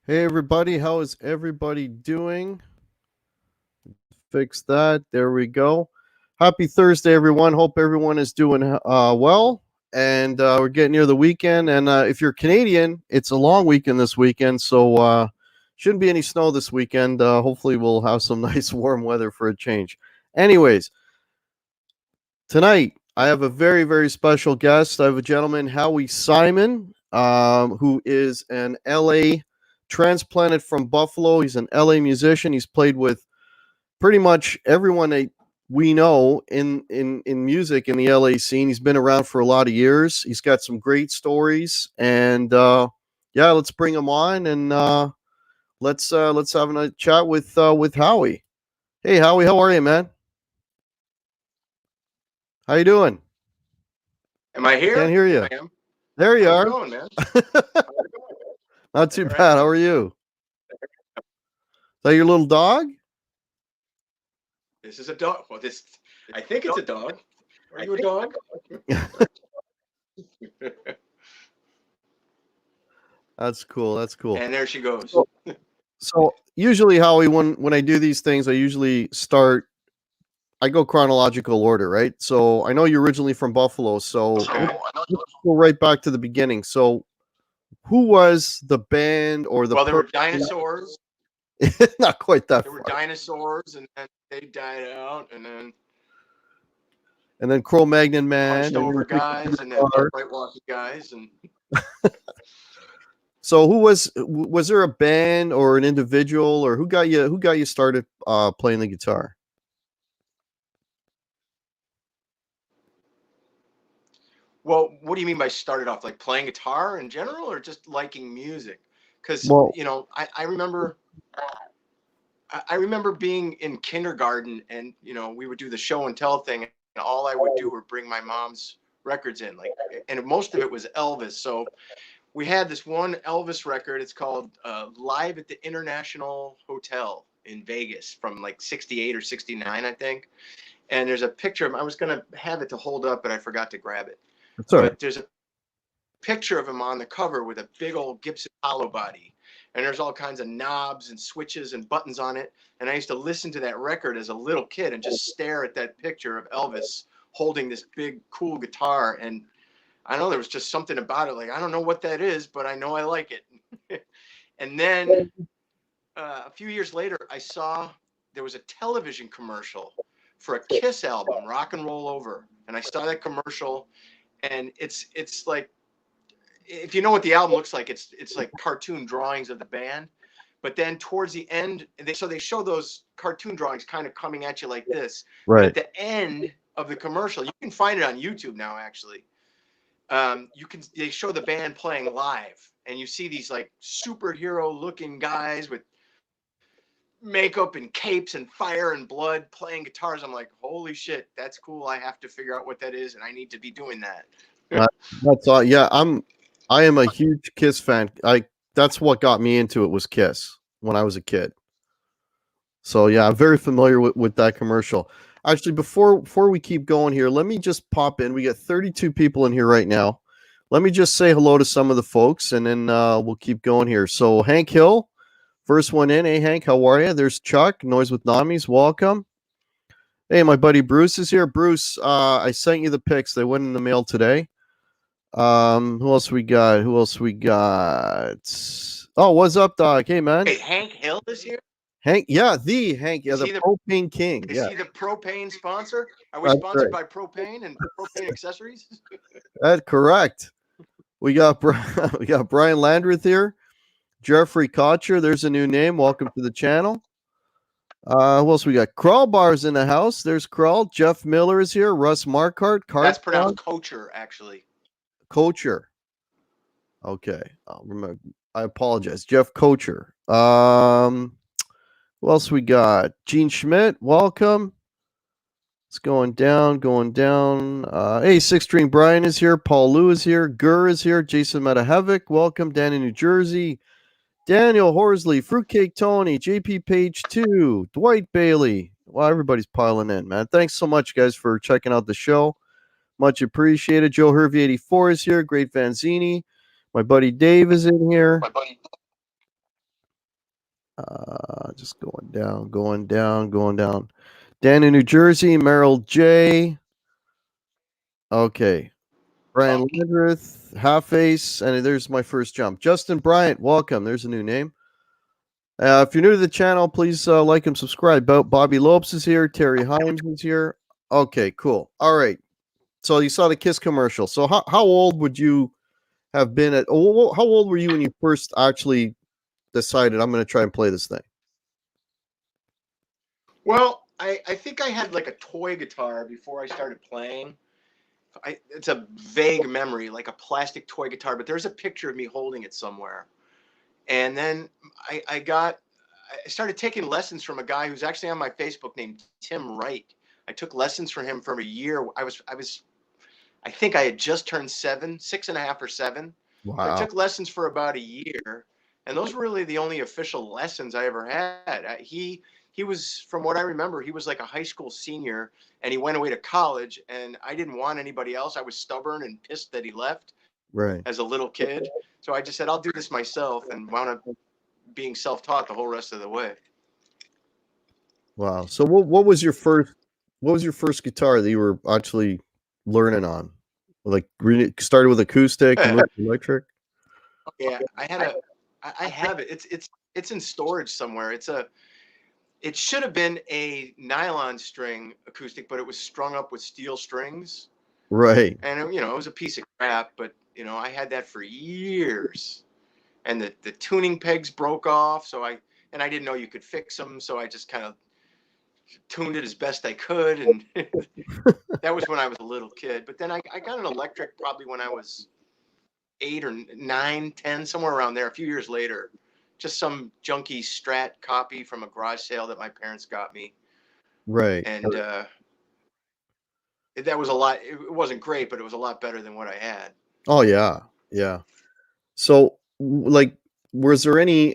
Hey everybody, how is everybody doing? Fix that. There we go. Happy Thursday, everyone. Hope everyone is doing well. And we're getting near the weekend. And if you're Canadian, it's a long weekend this weekend, so shouldn't be any snow this weekend. Hopefully, we'll have some nice warm weather for a change. Anyways, tonight I have a very, very special guest. I have a gentleman, Howie Simon, who is an LA transplanted from Buffalo. He's an LA musician. He's played with pretty much everyone that we know in music in the LA scene. He's been around for a lot of years. He's got some great stories, and yeah, let's bring him on and let's have a chat with Howie. Hey Howie, how are you, man? How you doing? Am I here? Can't hear you. I am. There you How's are. it going, man? How's it going? Not too All right. bad. How are you? Is that your little dog? This is a dog. Well, I think it's a dog. Are you a dog? That's cool. That's cool. And there she goes. So usually, Howie, when I do these things, I go chronological order, right? So I know you're originally from Buffalo, so Okay. let's go right back to the beginning. So who was the band or the Well, there were dinosaurs. Not quite that There were far. dinosaurs, and then they died out, and then Cro-Magnon Man, punched over guys, and then upright walking guys, and so who was there a band or an individual, or who got you started playing the guitar? well, what do you mean by started off? Like playing guitar in general, or just liking music? Because Well, I remember. I remember being in kindergarten, and we would do the show and tell thing, and all I would do would bring my mom's records in, and most of it was Elvis. So we had this one Elvis record. It's called Live at the International Hotel in Vegas from like 68 or 69, I think. And there's a picture of him. I was going to have it to hold up, but I forgot to grab it. that's all right. But there's a picture of him on the cover with a big old Gibson hollow body. And there's all kinds of knobs and switches and buttons on it. And I used to listen to that record as a little kid and just stare at that picture of Elvis holding this big, cool guitar. And I know there was just something about it. Like, I don't know what that is, but I know I like it. And then a few years later, I saw there was a television commercial for a Kiss album, Rock and Roll Over. And I saw that commercial, and it's like, if you know what the album looks like, it's like cartoon drawings of the band. But then towards the end, they show those cartoon drawings kind of coming at you like this. Right. At the end of the commercial, you can find it on YouTube now, actually. They show the band playing live, and you see these like superhero looking guys with makeup and capes and fire and blood playing guitars. I'm like, holy shit, that's cool. I have to figure out what that is, and I need to be doing that. That's all. Yeah, I am a huge Kiss fan. That's what got me into it, was Kiss when I was a kid. So yeah, I'm very familiar with that commercial. Actually, before we keep going here, let me just pop in. We got 32 people in here right now. Let me just say hello to some of the folks, and then we'll keep going here. So Hank Hill, first one in. Hey Hank, how are you? There's Chuck, Noise with Namis. Welcome. Hey, my buddy Bruce is here. Bruce, I sent you the pics. They went in the mail today. Who else we got? Who else we got? Oh, what's up, Doc? Hey, man. Wait, Hank Hill is here? Hank, yeah, the Hank, yeah, Is the he the propane king. is Yeah, he the propane sponsor? Are we that's sponsored right. by propane and propane accessories? That's correct. We got we got Brian Landreth here. Jeffrey Kocher, there's a new name. Welcome to the channel. Who else we got? Crawl Bar's in the house. There's Crawl. Jeff Miller is here. Russ Markart. That's Card pronounced Kocher, actually. Kocher. Okay. I'll remember. I apologize. Jeff Kocher. Who else we got? Gene Schmidt, welcome. It's going down, going down. Hey, Six String Brian is here. Paul Lou is here. Gurr is here. Jason Metahevic, welcome. Danny, New Jersey. Daniel Horsley, Fruitcake Tony, JP Page 2, Dwight Bailey. Wow, everybody's piling in, man. Thanks so much, guys, for checking out the show. Much appreciated. Joe Hervey 84 is here. Great Vanzini. My buddy Dave is in here. Just going down, going down, going down. Dan in New Jersey, Merrill J. Okay. Brian Landreth, Half Ace, and there's my first jump. Justin Bryant, welcome. There's a new name. If you're new to the channel, please like and subscribe. Bobby Lopes is here. Terry Himes is here. Okay, cool. All right. So you saw the Kiss commercial. So how old would you have been at? How old were you when you first actually decided I'm going to try and play this thing? Well, I think I had like a toy guitar before I started playing. It's a vague memory, like a plastic toy guitar, but there's a picture of me holding it somewhere. And then I started taking lessons from a guy who's actually on my Facebook named Tim Wright. I took lessons from him for a year. I think I had just turned 6.5 or 7. So I Wow. took lessons for about a year, and those were really the only official lessons I ever had. He was, from what I remember, he was like a high school senior, and he went away to college, and I didn't want anybody else. I was stubborn and pissed that he left Right. as a little kid. So I just said, I'll do this myself, and wound up being self-taught the whole rest of the way. Wow. So what was your first guitar that you were actually learning on? Like really started with acoustic and moved to electric? Yeah, I have it. It's in storage somewhere. It should have been a nylon string acoustic, but it was strung up with steel strings. Right. And it was a piece of crap, but I had that for years. And the tuning pegs broke off, and I didn't know you could fix them, so I just kind of tuned it as best I could, and that was when I was a little kid. But then I got an electric probably when I was 8 or 9, 10, somewhere around there. A few years later, just some junky Strat copy from a garage sale that my parents got me, Right. and that was a lot. It wasn't great, but it was a lot better than what I had. Oh yeah. Yeah. So like was there any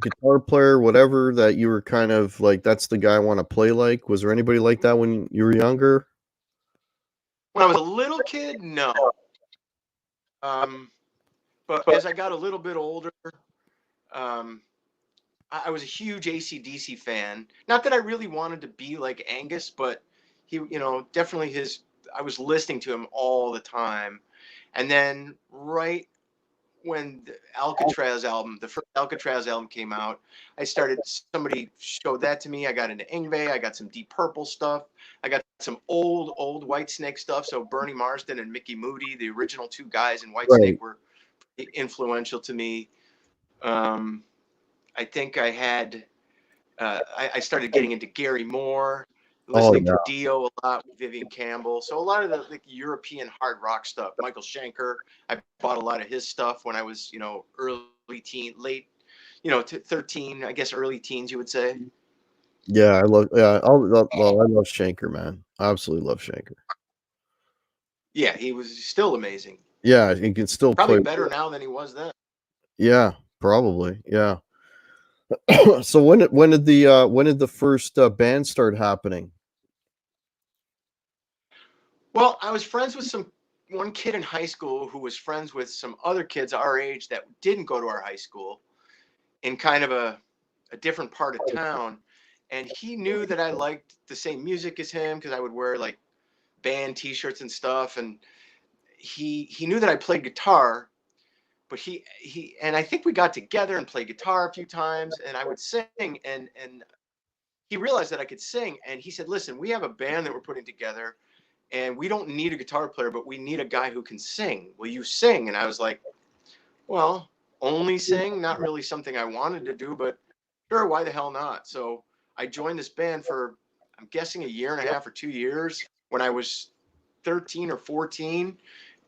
guitar player whatever that you were kind of like that's the guy I want to play like? Was there anybody like that when you were younger? When I was a little kid, no. But as I got a little bit older, um, I was a huge AC/DC fan. Not that I really wanted to be like Angus, but he, definitely I was listening to him all the time. And then right when the first Alcatrazz album came out, somebody showed that to me. I got into Yngwie. I got some Deep Purple stuff. I got some old Whitesnake stuff. So Bernie Marsden and Mickey Moody, the original two guys in Whitesnake, Right. were influential to me. I think I had I started getting into Gary Moore, Oh listening yeah. to Dio a lot with Vivian Campbell. So a lot of the like European hard rock stuff. Michael Schenker, I bought a lot of his stuff when I was, early teen, late, 13, I guess early teens, you would say. Yeah, I love I love Shanker, man. I absolutely love Shanker. Yeah, he was still amazing. Yeah, he can still Probably play. better now than he was then. Yeah, probably. Yeah. So when did the first band start happening? Well, I was friends with one kid in high school who was friends with some other kids our age that didn't go to our high school in kind of a different part of town. And he knew that I liked the same music as him because I would wear like band t-shirts and stuff. And he knew that I played guitar, but he and I think we got together and played guitar a few times and I would sing and he realized that I could sing and he said, "Listen, we have a band that we're putting together and we don't need a guitar player, but we need a guy who can sing. Will you sing?" And I was like, "Well, only sing, not really something I wanted to do, but sure, why the hell not?" So I joined this band for, I'm guessing, a year and a half or 2 years when I was 13 or 14.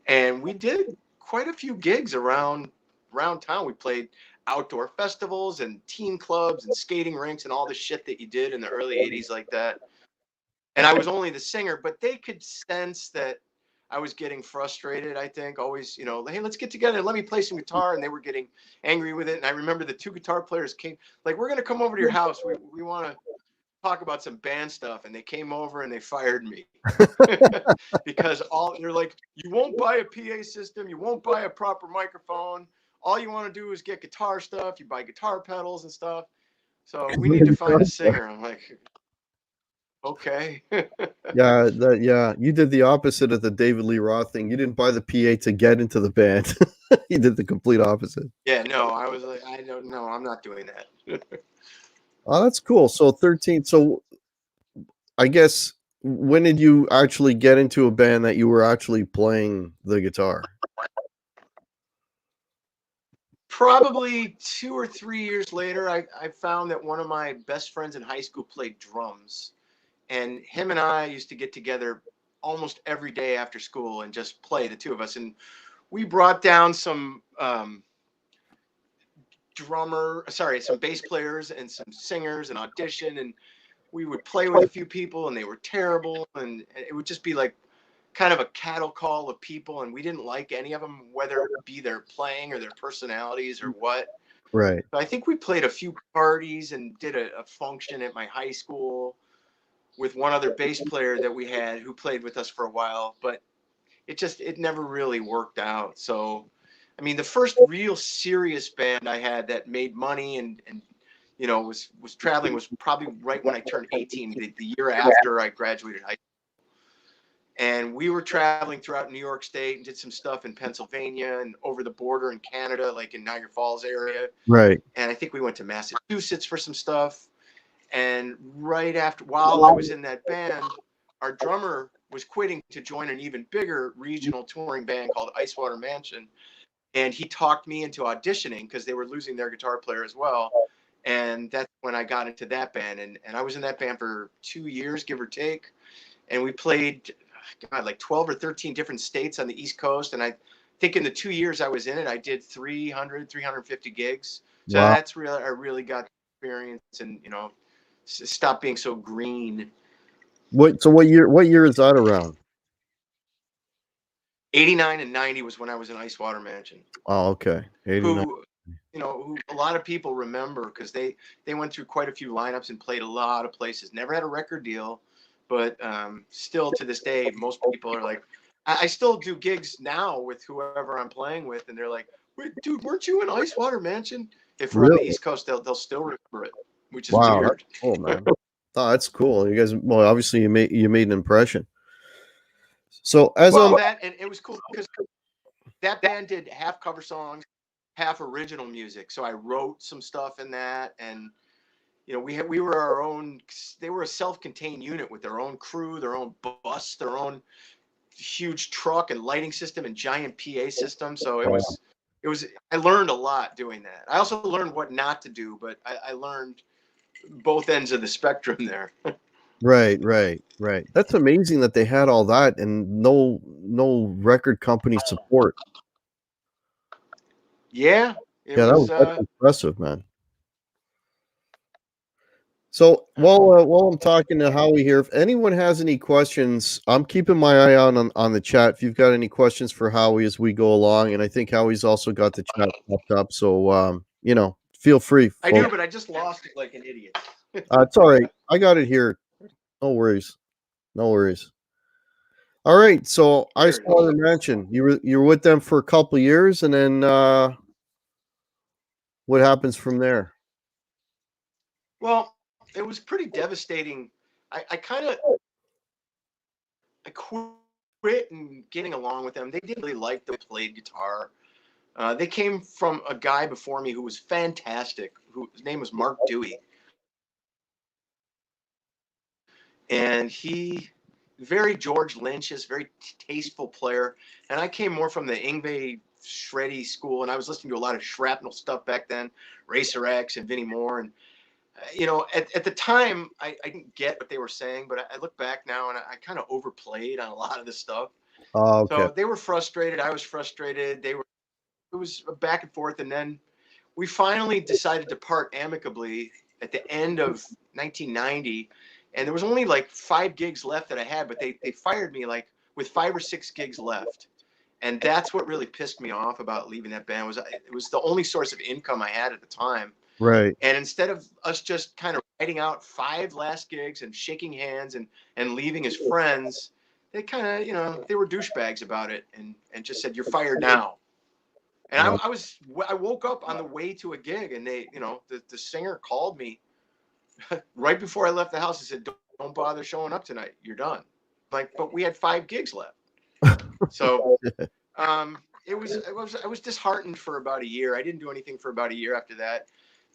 And we did quite a few gigs around town. We played outdoor festivals and teen clubs and skating rinks and all the shit that you did in the early 80s like that. And I was only the singer, but they could sense that I was getting frustrated, I think, always, "Hey, let's get together and let me play some guitar." And they were getting angry with it. And I remember the two guitar players came, like, "We're going to come over to your house. We want to talk about some band stuff." And they came over and they fired me because they're like, "You won't buy a PA system. You won't buy a proper microphone. All you want to do is get guitar stuff. You buy guitar pedals and stuff. So we need to find a singer." I'm like, "Okay." Yeah, you did the opposite of the David Lee Roth thing. You didn't buy the PA to get into the band. You did the complete opposite. Yeah, no, I was like, I don't know, I'm not doing that. Oh, that's cool. So 13. So I guess when did you actually get into a band that you were actually playing the guitar? Probably 2 or 3 years later, I found that one of my best friends in high school played drums. And him and I used to get together almost every day after school and just play, the two of us. And we brought down some bass players and some singers and audition. And we would play with a few people and they were terrible. And it would just be like kind of a cattle call of people. And we didn't like any of them, whether it be their playing or their personalities or what. Right. So I think we played a few parties and did a function at my high school with one other bass player that we had who played with us for a while, but it never really worked out. So, I mean, the first real serious band I had that made money and was traveling was probably right when I turned 18, the year after I graduated high school. And we were traveling throughout New York State and did some stuff in Pennsylvania and over the border in Canada, like in Niagara Falls area. Right. And I think we went to Massachusetts for some stuff. And right after, while I was in that band, our drummer was quitting to join an even bigger regional touring band called Icewater Mansion. And he talked me into auditioning because they were losing their guitar player as well. And that's when I got into that band. And I was in that band for 2 years, give or take. And we played, God, like 12 or 13 different states on the East Coast. And I think in the 2 years I was in it, I did 350 gigs. So Wow. that's really, I really got experience and, stop being so green. What year is that around? 89 and 90 was when I was in Icewater Mansion. Oh, okay. 89. Who a lot of people remember because they went through quite a few lineups and played a lot of places. Never had a record deal, but still to this day, most people are like, I still do gigs now with whoever I'm playing with, and they're like, "Wait, dude, weren't you in Icewater Mansion?" If we're on the Really? East Coast, they'll still remember it, which is Wow, weird. that's cool, man. Oh, that's cool. You guys, well, obviously you made an impression. So as I'm Well, that and it was cool because that band did half cover songs, half original music. So I wrote some stuff in that, and we were our own. They were a self-contained unit with their own crew, their own bus, their own huge truck and lighting system and giant PA system. So it was. I learned a lot doing that. I also learned what not to do, but I learned both ends of the spectrum there. right. That's amazing that they had all that and no record company support. Yeah, it Yeah, was. that's impressive, man. So while I'm talking to Howie here, if anyone has any questions, I'm keeping my eye on the chat. If you've got any questions for Howie as we go along, and I think Howie's also got the chat popped up. So Feel free, I do, folks. but I just lost it like an idiot. It's all right. I got it here. No worries. No worries. All right. So There it Icewater is. Mansion. You were with them for a couple of years, and then what happens from there? Well, it was pretty devastating. I kind of I quit and getting along with them. They didn't really like the way I played guitar. They came from a guy before me who was fantastic. Who his name was Mark Dewey, and he very George Lynch-ish, very tasteful player. And I came more from the Yngwie shreddy school, and I was listening to a lot of Shrapnel stuff back then, Racer X and Vinnie Moore. And at the time, I didn't get what they were saying, but I look back now and I kind of overplayed on a lot of this stuff. Okay. So they were frustrated. I was frustrated. It was a back and forth. And then we finally decided to part amicably at the end of 1990. And there was only like 5 gigs left that I had, but they fired me like with 5 or 6 gigs left. And that's what really pissed me off about leaving that band. It was the only source of income I had at the time. Right. And instead of us just kind of writing out 5 last gigs and shaking hands and leaving as friends, they kind of, they were douchebags about it and just said, "You're fired now." And Uh, I woke up on the way to a gig, and the singer called me right before I left the house and said, "Don't bother showing up tonight. You're done." Like, but we had 5 gigs left. So I was disheartened for about a year. I didn't do anything for about a year after that.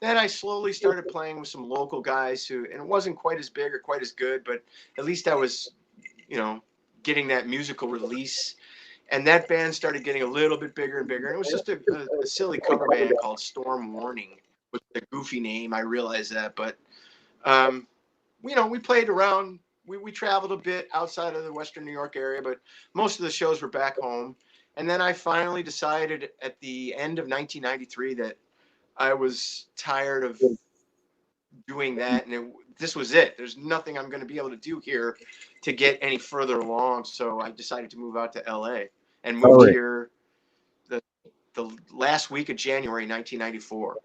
Then I slowly started playing with some local guys and it wasn't quite as big or quite as good, but at least I was, you know, getting that musical release. And that band started getting a little bit bigger and bigger. And it was just a silly cover band called Storm Warning with a goofy name. I realize that, but um, we played around. We traveled a bit outside of the Western New York area, but most of the shows were back home. And then I finally decided at the end of 1993 that I was tired of doing that, and this was it. There's nothing I'm going to be able to do here to get any further along. So I decided to move out to LA and all moved right. here the the last week of January 1994.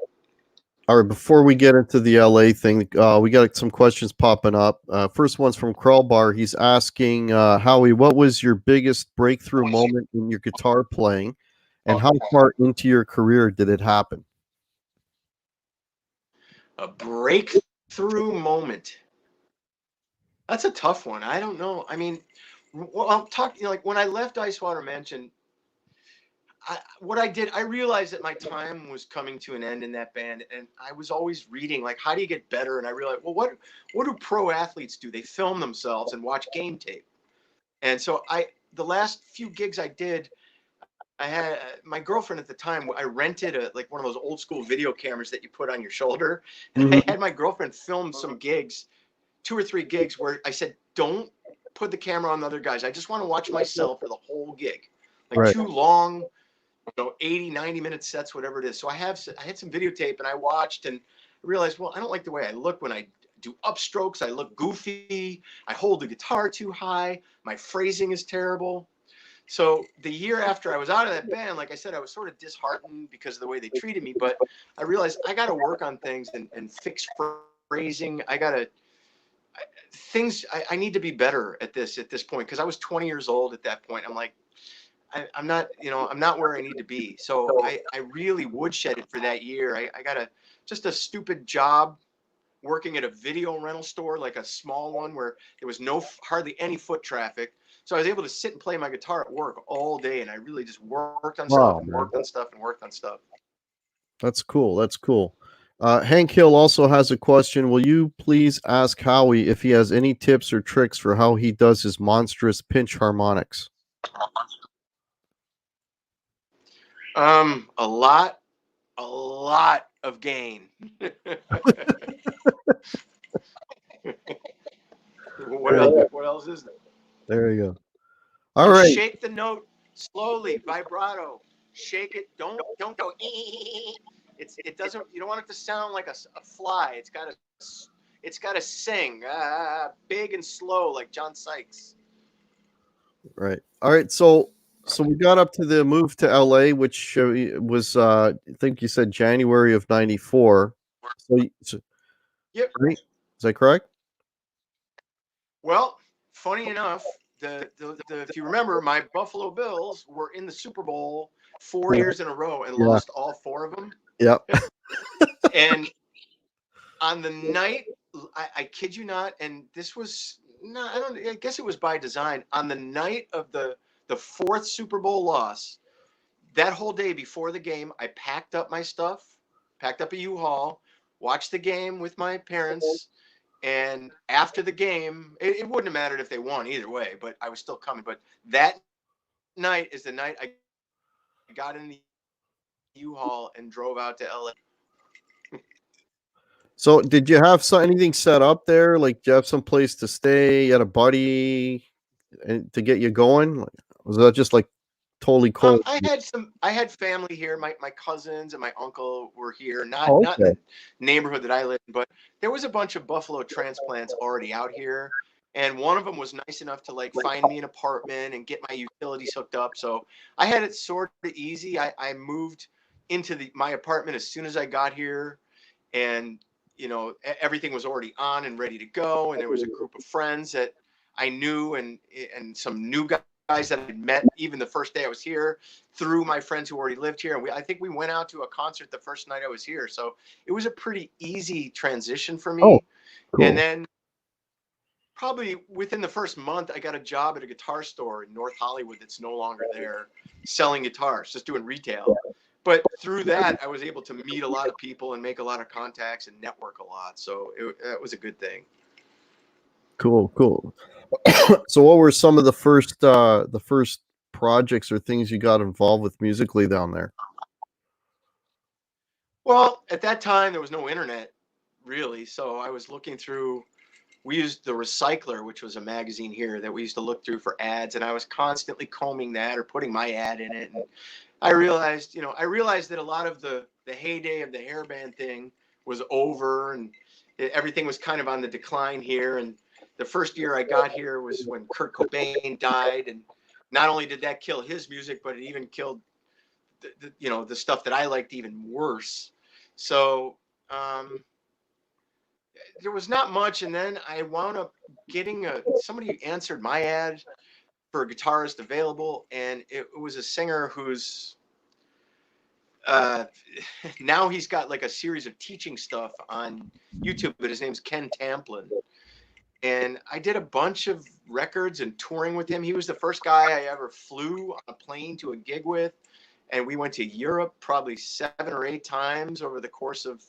All right. Before we get into the LA thing, we got some questions popping up. First one's from Crawlbar. He's asking, Howie, what was your biggest breakthrough moment in your guitar playing, and how far into your career did it happen? A breakthrough moment. That's a tough one. I don't know. I mean, well, I'm talking like when I left Icewater Mansion, what I did, I realized that my time was coming to an end in that band, and I was always reading like, how do you get better? And I realized, well, what do pro athletes do? They film themselves and watch game tape. And so the last few gigs I did, I had my girlfriend at the time. I rented like one of those old school video cameras that you put on your shoulder, and I Mhm. had my girlfriend film some gigs, 2 or 3 gigs, where I said, "Don't put the camera on the other guys. I just want to watch myself for the whole gig, like Right. too long." 80, 90-minute sets, whatever it is. So I had some videotape and I watched and realized, well, I don't like the way I look when I do upstrokes. I look goofy. I hold the guitar too high. My phrasing is terrible. So the year after I was out of that band, like I said, I was sort of disheartened because of the way they treated me. But I realized I got to work on things and fix phrasing. I need to be better at this point because I was 20 years old at that point. I'm like, I'm not, I'm not where I need to be. So I really woodshedded for that year. I got just a stupid job working at a video rental store, like a small one where there was hardly any foot traffic. So I was able to sit and play my guitar at work all day. And I really just worked on stuff Wow, and man. worked on stuff and worked on stuff. That's cool. That's cool. Hank Hill also has a question. Will you please ask Howie if he has any tips or tricks for how he does his monstrous pinch harmonics? A lot of gain. What else? What else is there? There you go. All And right. shake the note slowly, vibrato. Shake it. Don't go. It doesn't. You don't want it to sound like a fly. It's got to sing big and slow like John Sykes. Right. All right. So So we got up to the move to LA, which was I think you said January of '94. So Yep. right? Is that correct? Well, funny enough, if you remember, my Buffalo Bills were in the Super Bowl 4 years in a row and Yeah. lost all four of them. Yep. And on the night, I kid you not, and this was no, I don't. I guess it was by design. On the night of the fourth Super Bowl loss, that whole day before the game, I packed up my stuff, packed up a U-Haul, watched the game with my parents, and after the game, it wouldn't have mattered if they won either way, but I was still coming. But that night is the night I got in the U-Haul and drove out to LA. So did you have anything set up there? Like, do you have some place to stay? You had a buddy and to get you going? Like, was that just like totally cold? I had family here. My cousins and my uncle were here. Not Oh, not in okay. the neighborhood that I live in, but there was a bunch of Buffalo transplants already out here. And one of them was nice enough to like find me an apartment and get my utilities hooked up. So I had it sort of easy. I moved into my apartment as soon as I got here, and everything was already on and ready to go. And there was a group of friends that I knew, and some new guys that I had met even the first day I was here through my friends who already lived here. And I think we went out to a concert the first night I was here. So it was a pretty easy transition for Oh, me. And cool. then probably within the first month, I got a job at a guitar store in North Hollywood that's no longer there, selling guitars, just doing retail. But through that, I was able to meet a lot of people and make a lot of contacts and network a lot. So that was a good thing. Cool. So what were some of the first projects or things you got involved with musically down there? Well, at that time, there was no internet really. So I was looking through, we used the Recycler, which was a magazine here that we used to look through for ads. And I was constantly combing that or putting my ad in it. And I realized that a lot of the heyday of the hairband thing was over, and everything was kind of on the decline here. And the first year I got here was when Kurt Cobain died, and not only did that kill his music, but it even killed the stuff that I liked even worse. So there was not much, and then I wound up getting somebody answered my ad for a guitarist available, and it was a singer who's uh, now he's got like a series of teaching stuff on YouTube, but his name's Ken Tamplin. And I did a bunch of records and touring with him. He was the first guy I ever flew on a plane to a gig with. And we went to Europe probably 7 or 8 times over the course of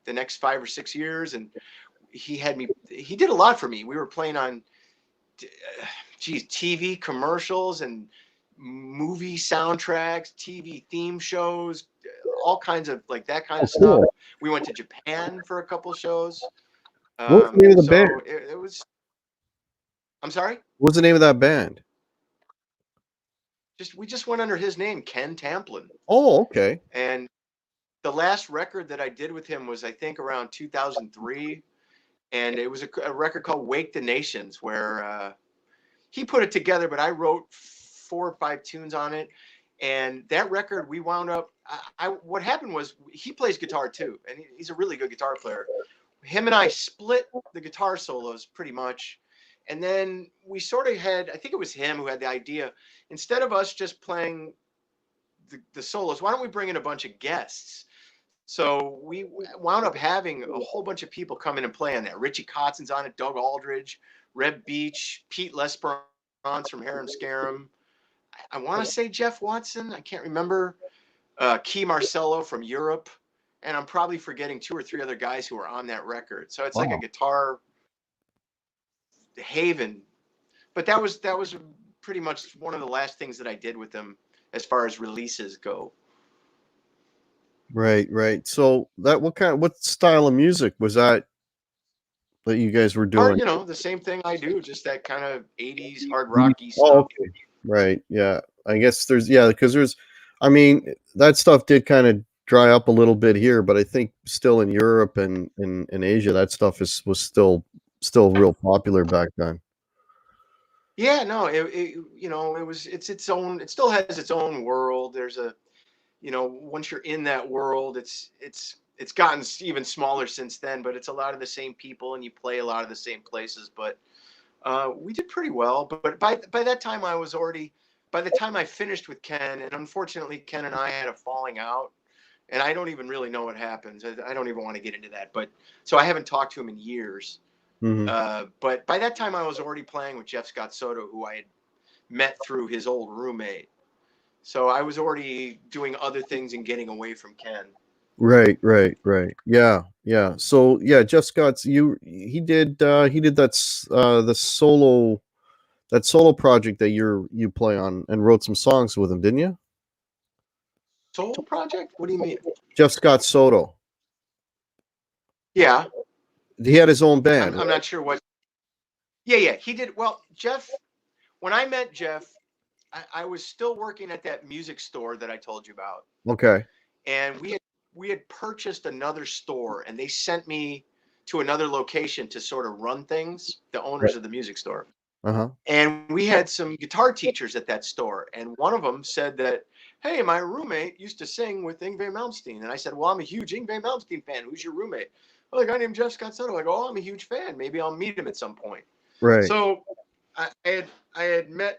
the next 5 or 6 years. And he did a lot for me. We were playing on, TV commercials and movie soundtracks, TV theme shows, all kinds of like that kind Oh, of stuff. cool. We went to Japan for a couple shows. What's the name of the band? So it was. I'm sorry. What's the name of that band? We just went under his name, Ken Tamplin, Oh, okay. and the last record that I did with him was I think around 2003, and it was a record called "Wake the Nations," where he put it together, but I wrote 4 or 5 tunes on it. And that record, we wound up. What happened was he plays guitar too, and he's a really good guitar player. Him and I split the guitar solos pretty much, and then we sort of had. I think it was him who had the idea. Instead of us just playing the solos, why don't we bring in a bunch of guests? So we wound up having a whole bunch of people come in and play on that. Richie Kotzen's on it, Doug Aldridge, Reb Beach, Pete Lesperance from Harum Scarum. I want to say Jeff Watson. I can't remember. Key Marcello from Europe. And I'm probably forgetting 2 or 3 other guys who are on that record. So it's like a Wow. guitar haven. But that was pretty much one of the last things that I did with them as far as releases go. Right. So what style of music was that you guys were Hard, doing? the same thing I do, just that kind of 80s hard rocky Oh, stuff. okay. Right. Yeah. I guess because I mean, that stuff did kind of dry up a little bit here, but I think still in Europe and in Asia, that stuff was still real popular back then. Yeah, no, it's its own. It still has its own world. There's a, once you're in that world, it's gotten even smaller since then. But it's a lot of the same people, and you play a lot of the same places. But we did pretty well. But by that time, by the time I finished with Ken, and unfortunately, Ken and I had a falling out, and I don't even really know what happens. I don't even want to get into that. But so I haven't talked to him in years. Mm-hmm. But by that time, I was already playing with Jeff Scott Soto, who I had met through his old roommate. So I was already doing other things and getting away from Ken. Right. Yeah. So yeah, Jeff Scott's he did the solo project that you play on and wrote some songs with him, didn't you? Soul Project? What do you mean? Jeff Scott Soto. Yeah, He had his own band. I'm not sure what. Yeah, he did. Well, Jeff, when I met Jeff, I was still working at that music store that I told you about, Okay. and we had purchased another store, and they sent me to another location to sort of run things. The owners of the music store. Uh-huh. And we had some guitar teachers at that store. And one of them said that, hey, my roommate used to sing with Yngwie Malmsteen. And I said, well, I'm a huge Yngwie Malmsteen fan. Who's your roommate? Well, a guy named Jeff Scott Soto. I go, oh, I'm a huge fan. Maybe I'll meet him at some point. Right. So I had met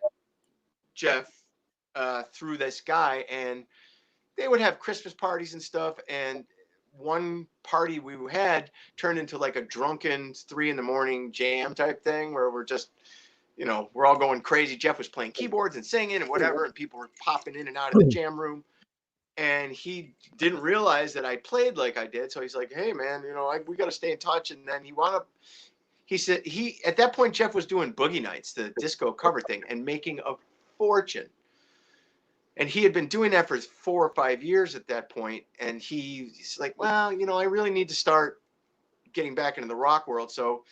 Jeff through this guy, and they would have Christmas parties and stuff. And one party we had turned into like a drunken 3 a.m. jam type thing where we're just, we're all going crazy. Jeff was playing keyboards and singing and whatever, and people were popping in and out of the jam room. And he didn't realize that I played like I did. So he's like, hey, man, we got to stay in touch. And then he said, at that point, Jeff was doing Boogie Nights, the disco cover thing, and making a fortune. And he had been doing that for 4 or 5 years at that point. And he's like, well, I really need to start getting back into the rock world. So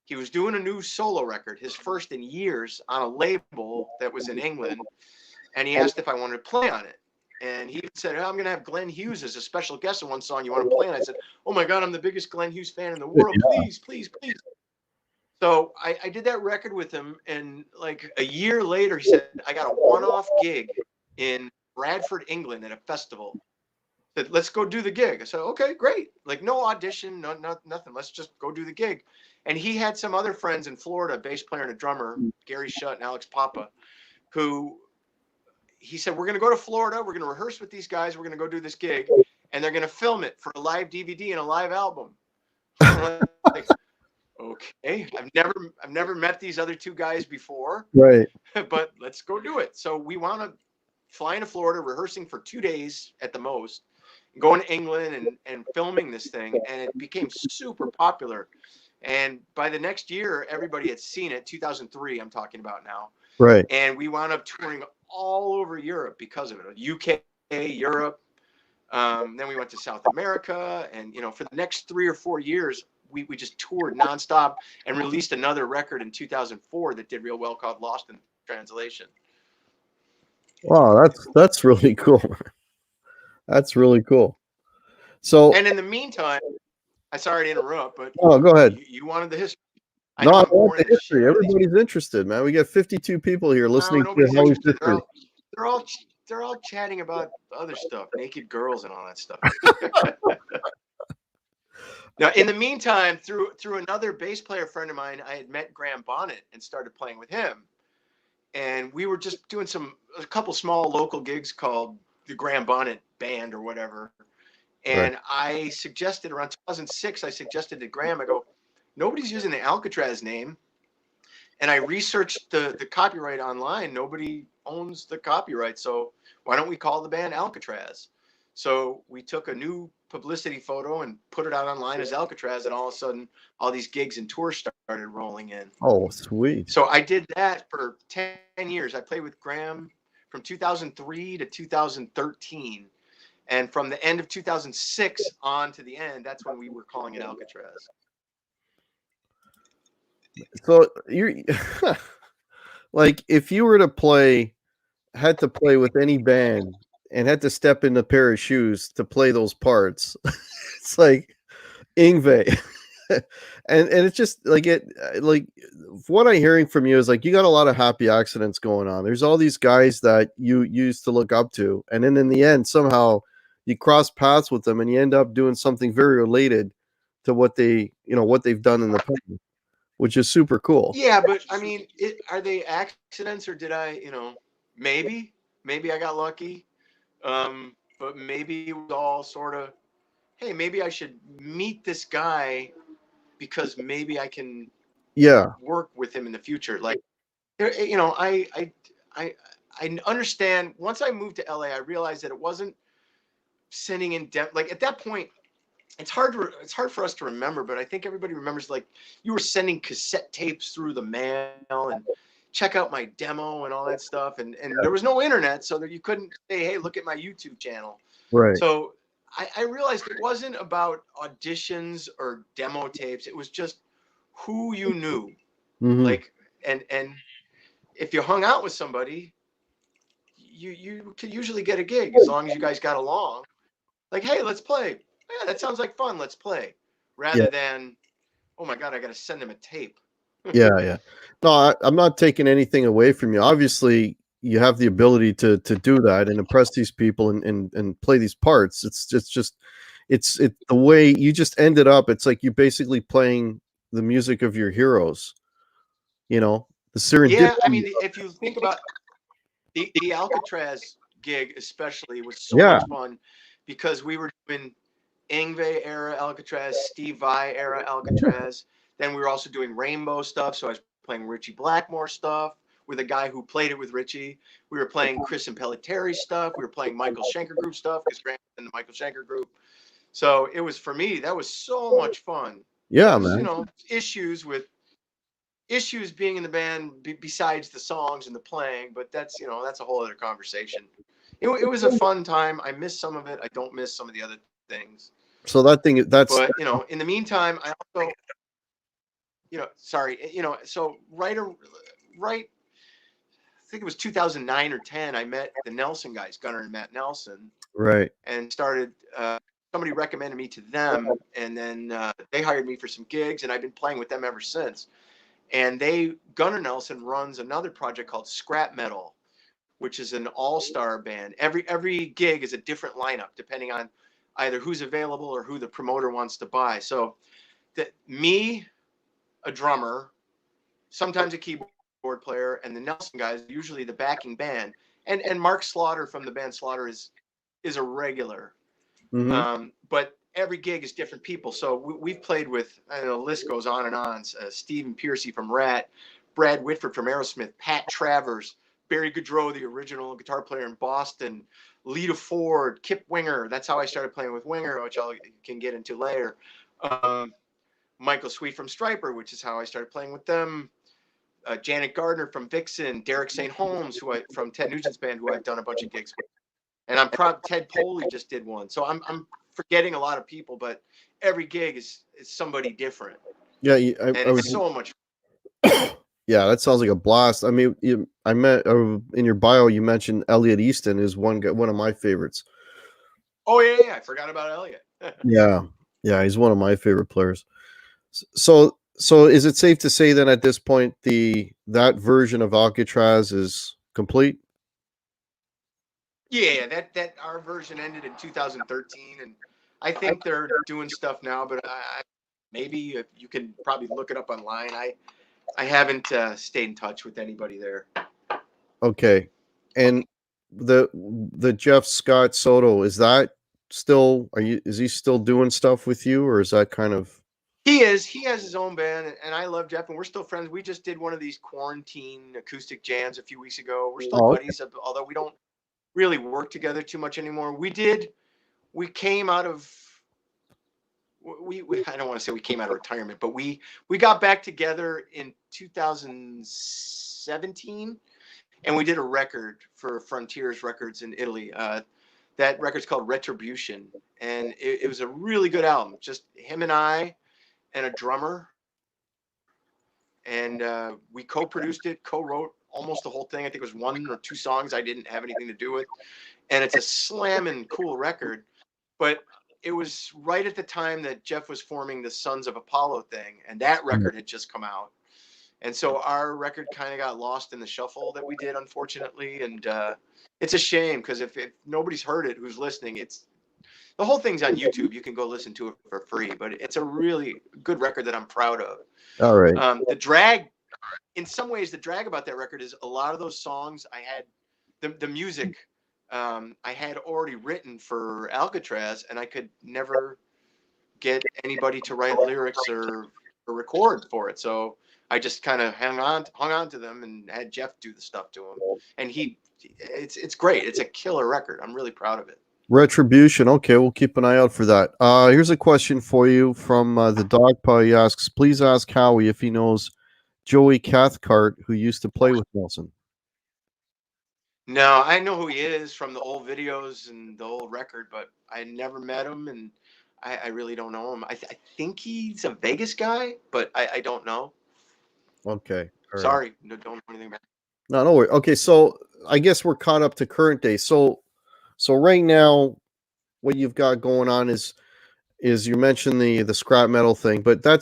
he was doing a new solo record, his first in years, on a label that was in England. And he asked if I wanted to play on it. And he said, I'm going to have Glenn Hughes as a special guest on one song. You want to play? And I said, oh, my God, I'm the biggest Glenn Hughes fan in the world. Please, please, please. So I did that record with him. And like a year later, he said, I got a one-off gig in Bradford, England at a festival. Said, let's go do the gig. I said, okay, great. Like no audition, nothing. Let's just go do the gig. And he had some other friends in Florida, a bass player and a drummer, Gary Shutt and Alex Papa, who he said, we're going to go to Florida. We're going to rehearse with these guys. We're going to go do this gig. And they're going to film it for a live DVD and a live album. Like, okay, I've never met these other two guys before. Right. But let's go do it. So we wound up flying to Florida, rehearsing for 2 days at the most, going to England and filming this thing. And it became super popular. And by the next year, everybody had seen it. 2003, I'm talking about now. Right. And we wound up touring all over Europe because of it. UK, Europe. Then we went to South America. And, for the next 3 or 4 years, we just toured nonstop and released another record in 2004 that did real well called Lost in Translation. Wow, that's really cool. That's really cool. So, and in the meantime, I'm sorry to interrupt, but go ahead. You wanted the history. I want the history. Everybody's interested, man. We got 52 people here listening to Howie's history. They're all chatting about other stuff, naked girls and all that stuff. Now, in the meantime, through another bass player friend of mine, I had met Graham Bonnet and started playing with him. And we were just doing a couple small local gigs called the Graham Bonnet Band or whatever. And right. I suggested around 2006, I suggested to Graham, I go, nobody's using the Alcatrazz name. And I researched the copyright online. Nobody owns the copyright. So why don't we call the band Alcatrazz? So we took a new publicity photo and put it out online as Alcatrazz. And all of a sudden, all these gigs and tours started rolling in. Oh, sweet. So I did that for 10 years. I played with Graham from 2003 to 2013. And from the end of 2006 on to the end, that's when we were calling it Alcatrazz. So you're like, if you were to had to play with any band and had to step in a pair of shoes to play those parts, it's like Yngwie and it's just like like what I'm hearing from you is like you got a lot of happy accidents going on. There's all these guys that you used to look up to, and then in the end somehow you cross paths with them and you end up doing something very related to what what they've done in the past, which is super cool. Yeah, but I mean, are they accidents or did maybe I got lucky. But maybe it was all sort of, hey, maybe I should meet this guy because maybe I can Yeah. work with him in the future. Like, I I understand. Once I moved to LA, I realized that it wasn't sending in depth. Like at that point, it's hard for us to remember, but I think everybody remembers like you were sending cassette tapes through the mail and check out my demo and all that stuff. And there was no internet, so that you couldn't say, hey, look at my YouTube channel. Right. So I realized it wasn't about auditions or demo tapes. It was just who you knew. Hmm. Like and if you hung out with somebody, you could usually get a gig as long as you guys got along. Like, hey, let's play. Yeah, that sounds like fun. Let's play. Yeah. Rather than, oh my God, I got to send them a tape. Yeah, yeah. No, I'm not taking anything away from you. Obviously, you have the ability to do that and impress these people and play these parts. It's the way you just ended up. It's like you basically playing the music of your heroes. The Yeah, I serendipity. mean, if you think about the Alcatrazz gig, especially, was so Yeah, much fun because we were doing Ingve era Alcatrazz, Steve Vai era Alcatrazz. Then we were also doing Rainbow stuff. So I was playing Richie Blackmore stuff with a guy who played it with Richie. We were playing Chris and Pelletieri stuff. We were playing Michael Schenker group stuff because Grant was in the Michael Schenker group. So it was for me, that was so much fun. There yeah, was, man. issues being in the band besides the songs and the playing, but that's a whole other conversation. It was a fun time. I miss some of it. I don't miss some of the other things. So that thing that's But in the meantime, I also, sorry, so right, I think it was 2009 or 10. I met the Nelson guys, Gunnar and Matt Nelson, right. and started. Somebody recommended me to them, and then they hired me for some gigs, and I've been playing with them ever since. And Gunnar Nelson runs another project called Scrap Metal, which is an all-star band. Every gig is a different lineup depending on either who's available or who the promoter wants to buy. So that me, a drummer, sometimes a keyboard player, and the Nelson guys, usually the backing band. And Mark Slaughter from the band Slaughter is a regular. Hmm. But every gig is different people. So we've played with, I know, the list goes on and on. Stephen Piercy from Rat, Brad Whitford from Aerosmith, Pat Travers, Barry Goudreau, the original guitar player in Boston, Lita Ford, Kip Winger. That's how I started playing with Winger, which I can get into later. Um, Michael Sweet from Striper, which is how I started playing with them. Janet Gardner from Vixen, Derek St. Holmes, from Ted Nugent's band, who I've done a bunch of gigs with. And I'm proud Ted Poley just did one. So I'm forgetting a lot of people, but every gig is somebody different. Yeah, And I it's was. so much. Yeah, that sounds like a blast. I mean, I met in your bio you mentioned Elliot Easton is one of my favorites. Oh yeah, I forgot about Elliot. Yeah, yeah, he's one of my favorite players. So is it safe to say then at this point that version of Alcatraz is complete? Yeah, that our version ended in 2013, and I think they're doing stuff now. But maybe if you can probably look it up online. I haven't stayed in touch with anybody there. Okay, and the Jeff Scott Soto, is that still is he still doing stuff with you, or is that kind of He is. He has his own band, and I love Jeff, and we're still friends. We just did one of these quarantine acoustic jams a few weeks ago. We're still oh, buddies, although we don't really work together too much anymore. We did. We came out of. We I don't want to say we came out of retirement, but we got back together in 2017, and we did a record for Frontiers Records in Italy. That record's called Retribution, and it was a really good album. Just him and I and a drummer, and we co-produced it, co-wrote almost the whole thing. I think it was one or two songs I didn't have anything to do with, and it's a slamming cool record. But it was right at the time that Jeff was forming the Sons of Apollo thing, and that record had just come out. And so our record kind of got lost in the shuffle that we did, unfortunately. And it's a shame because if nobody's heard it who's listening, the whole thing's on YouTube. You can go listen to it for free, but it's a really good record that I'm proud of. All right. The drag, in some ways, the drag about that record is a lot of those songs I had, the music I had already written for Alcatrazz, and I could never get anybody to write lyrics or record for it. So I just kind of hung on to them and had Jeff do the stuff to them. And it's great. It's a killer record. I'm really proud of it. Retribution. Okay, we'll keep an eye out for that. Here's a question for you from the Dog Paw. He asks, please ask Howie if he knows Joey Cathcart, who used to play with Nelson. No, I know who he is from the old videos and the old record, but I never met him, and I really don't know him. I think he's a Vegas guy, but I don't know. Okay. All right. Sorry, don't know anything about it. No worry. Okay, so I guess we're caught up to current day. So right now, what you've got going on is you mentioned the scrap metal thing, but I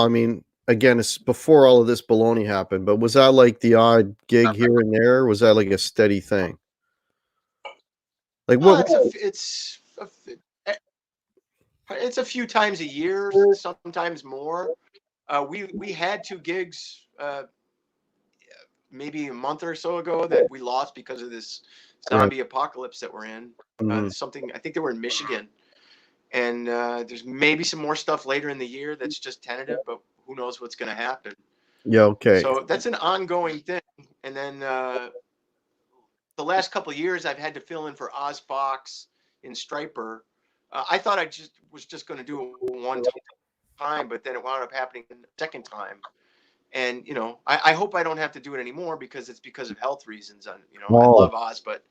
mean, again, it's before all of this baloney happened, but was that like the odd gig here and there? Or was that like a steady thing? Like what? It's a few times a year, sometimes more. We had 2 gigs maybe a month or so ago that we lost because of this zombie apocalypse that we're in. Something, I think they were in Michigan, and there's maybe some more stuff later in the year that's just tentative, but who knows what's going to happen. Yeah. Okay. So that's an ongoing thing. And then the last couple of years, I've had to fill in for Oz Fox in Striper. I thought I was just going to do it one time, but then it wound up happening a second time. And, you know, I hope I don't have to do it anymore because of health reasons. You know, I love Oz, but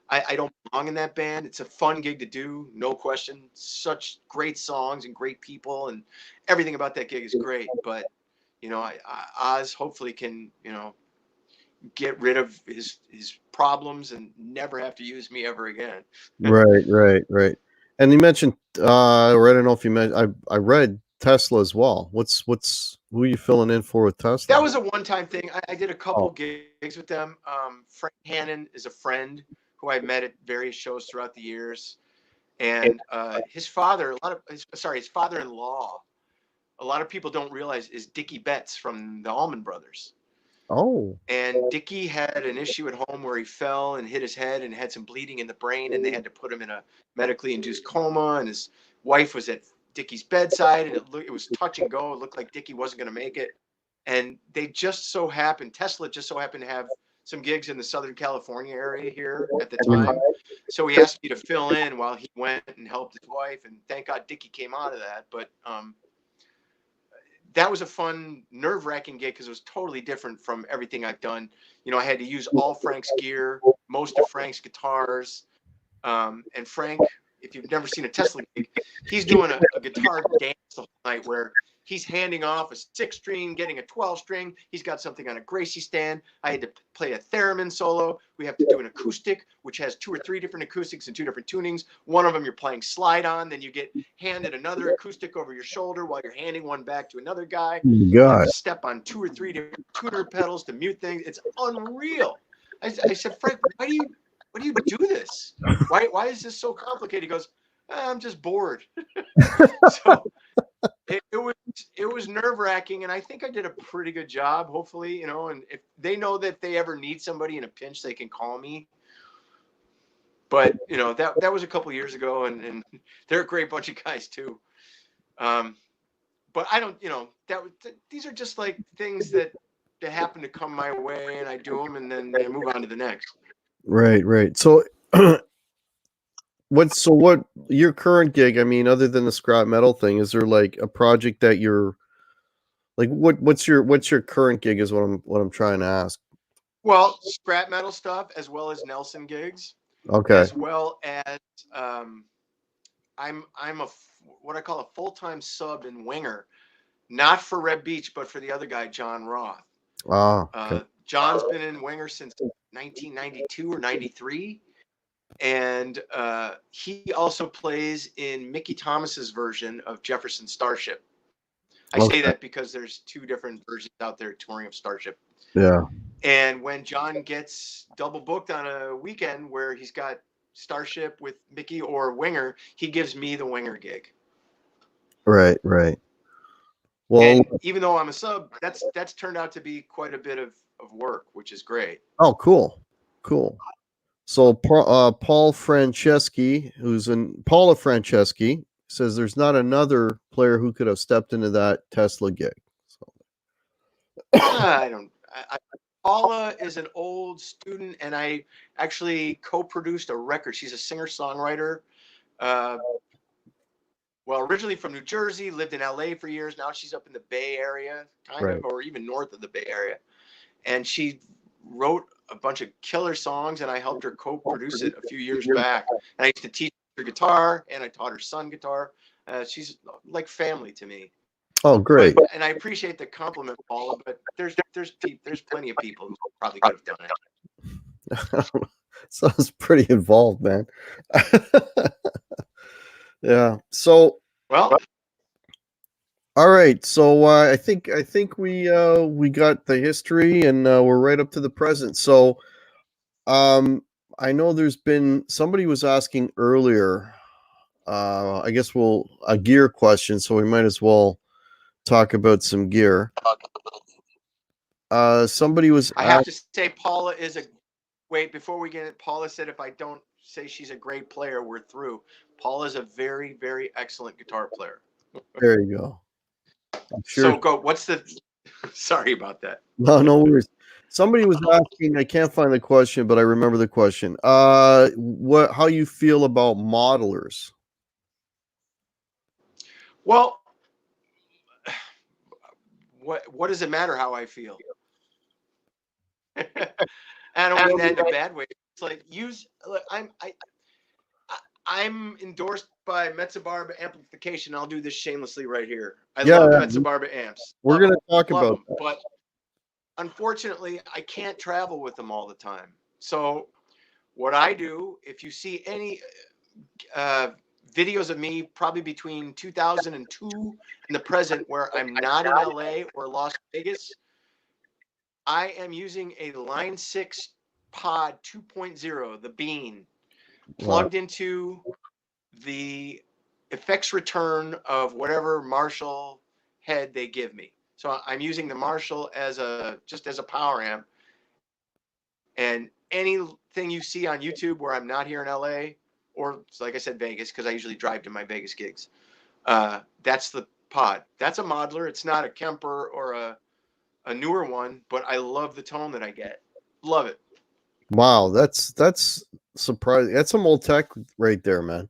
I don't belong in that band. It's a fun gig to do, no question. Such great songs and great people, and everything about that gig is great. But, you know, Oz hopefully can, you know, get rid of his problems and never have to use me ever again. Right. And you mentioned, or I don't know if you mentioned, I read Tesla as well. Who are you filling in for with Tesla? That was a one-time thing. I did a couple gigs with them. Frank Hannon is a friend who I met at various shows throughout the years, and his father-in-law, a lot of people don't realize, is Dickie Betts from the Allman Brothers. Oh. And Dickie had an issue at home where he fell and hit his head and had some bleeding in the brain, and they had to put him in a medically induced coma, and his wife was at Dickie's bedside, and it was touch and go. It looked like Dickie wasn't going to make it. And Tesla just so happened to have some gigs in the Southern California area here at the time. So he asked me to fill in while he went and helped his wife. And thank God Dickie came out of that. But that was a fun, nerve-wracking gig because it was totally different from everything I've done. You know, I had to use all Frank's gear, most of Frank's guitars. And Frank, if you've never seen a Tesla gig, he's doing a guitar dance the whole night where he's handing off a 6-string, getting a 12-string. He's got something on a Gracie stand. I had to play a theremin solo. We have to do an acoustic, which has 2 or 3 different acoustics and 2 different tunings. One of them you're playing slide on. Then you get handed another acoustic over your shoulder while you're handing one back to another guy. You have to step on 2 or 3 different tuner pedals to mute things. It's unreal. I said, Frank, why do you do this? Why is this so complicated? He goes, I'm just bored. So it was nerve-wracking, and I think I did a pretty good job, hopefully, you know, and if they know that if they ever need somebody in a pinch, they can call me. But, you know, that was a couple years ago, and they're a great bunch of guys too. But I don't, you know, these are just like things that happen to come my way, and I do them, and then I move on to the next. Right. So what your current gig, I mean, other than the scrap metal thing, is there like a project that you're like, what's your current gig is what I'm trying to ask. Well, scrap metal stuff, as well as Nelson gigs. Okay. As well as I'm what I call a full-time sub in Winger, not for Red Beach, but for the other guy, John Roth. Okay. John's been in Winger since 1992 or 93. And he also plays in Mickey Thomas's version of Jefferson Starship. I say Okay. that because there's two different versions out there touring of Starship. Yeah. And when John gets double booked on a weekend where he's got Starship with Mickey or Winger, he gives me the Winger gig. Right. Right. Well. And even though I'm a sub, that's turned out to be quite a bit of work, which is great. Oh, cool. Cool. So Paul Franceschi, who's in Paula Franceschi, says there's not another player who could have stepped into that Tesla gig. So. I don't. Paula is an old student, and I actually co-produced a record. She's a singer-songwriter. Well, originally from New Jersey, lived in LA for years. Now she's up in the Bay Area, kind Right. of, or even north of the Bay Area. And she wrote a bunch of killer songs, and I helped her co-produce it a few years back. And I used to teach her guitar, and I taught her son guitar. She's like family to me. Oh, great. And I appreciate the compliment, Paula. But there's plenty of people who probably could have done it. Sounds pretty involved, man. Yeah. So. Well. All right. So I think we got the history, and we're right up to the present. So, I know there's been somebody was asking earlier. I guess a gear question, so we might as well talk about some gear. Somebody was. I have to say, Paula is a. Wait, before we get it, Paula said if I don't say she's a great player, we're through. Paula's a very, very excellent guitar player. There you go. Sure. So go. What's the? Sorry about that. No worries. Somebody was asking. I can't find the question, but I remember the question. How you feel about modelers? Well, what does it matter how I feel? I don't mean that in a bad way. It's like I'm endorsed by Metzebarba Amplification. I'll do this shamelessly right here. I love Metzebarba amps. We're going to talk about them, but unfortunately, I can't travel with them all the time. So what I do, if you see any videos of me probably between 2002 and the present where I'm not in LA or Las Vegas, I am using a Line 6 Pod 2.0, the Bean, plugged into the effects return of whatever Marshall head they give me. So I'm using the Marshall just as a power amp. And anything you see on YouTube where I'm not here in LA, or like I said, Vegas, because I usually drive to my Vegas gigs, that's the pod. That's a modeler. It's not a Kemper or a newer one, but I love the tone that I get. Love it. Wow, that's surprising. That's some old tech right there, man.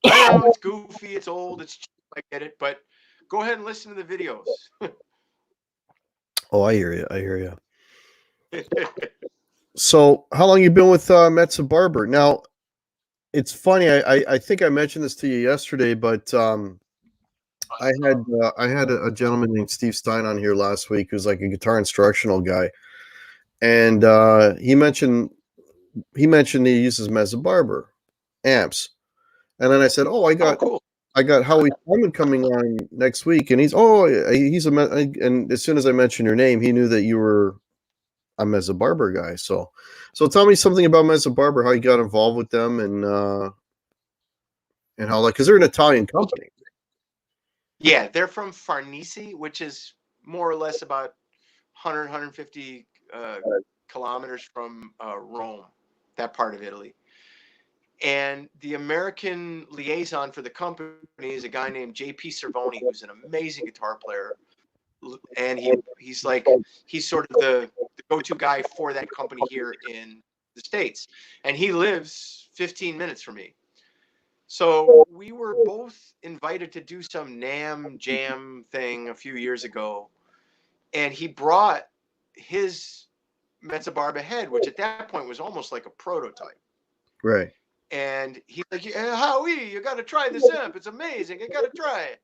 I know it's goofy, it's old, it's cheap, I get it, but go ahead and listen to the videos. Oh, I hear you. So, how long you been with Metzebarber? Now, it's funny. I think I mentioned this to you yesterday, but I had a gentleman named Steve Stein on here last week who's like a guitar instructional guy, and he mentioned he uses Metzebarber amps, and then I said, "Oh, I got Howie coming on next week," and he's and as soon as I mentioned your name, he knew that you were a Metzebarber guy. So tell me something about Metzebarber, how you got involved with them, and how, like, because they're an Italian company. Yeah, they're from Farnese, which is more or less about 150 kilometers from Rome, that part of Italy. And the American liaison for the company is a guy named J.P. Cervoni, who's an amazing guitar player. And he's sort of the go-to guy for that company here in the States. And he lives 15 minutes from me. So we were both invited to do some NAMM jam thing a few years ago. And he brought his Metzebarba head, which at that point was almost like a prototype. Right. And he's like, Howie, you got to try this amp. It's amazing. You got to try it.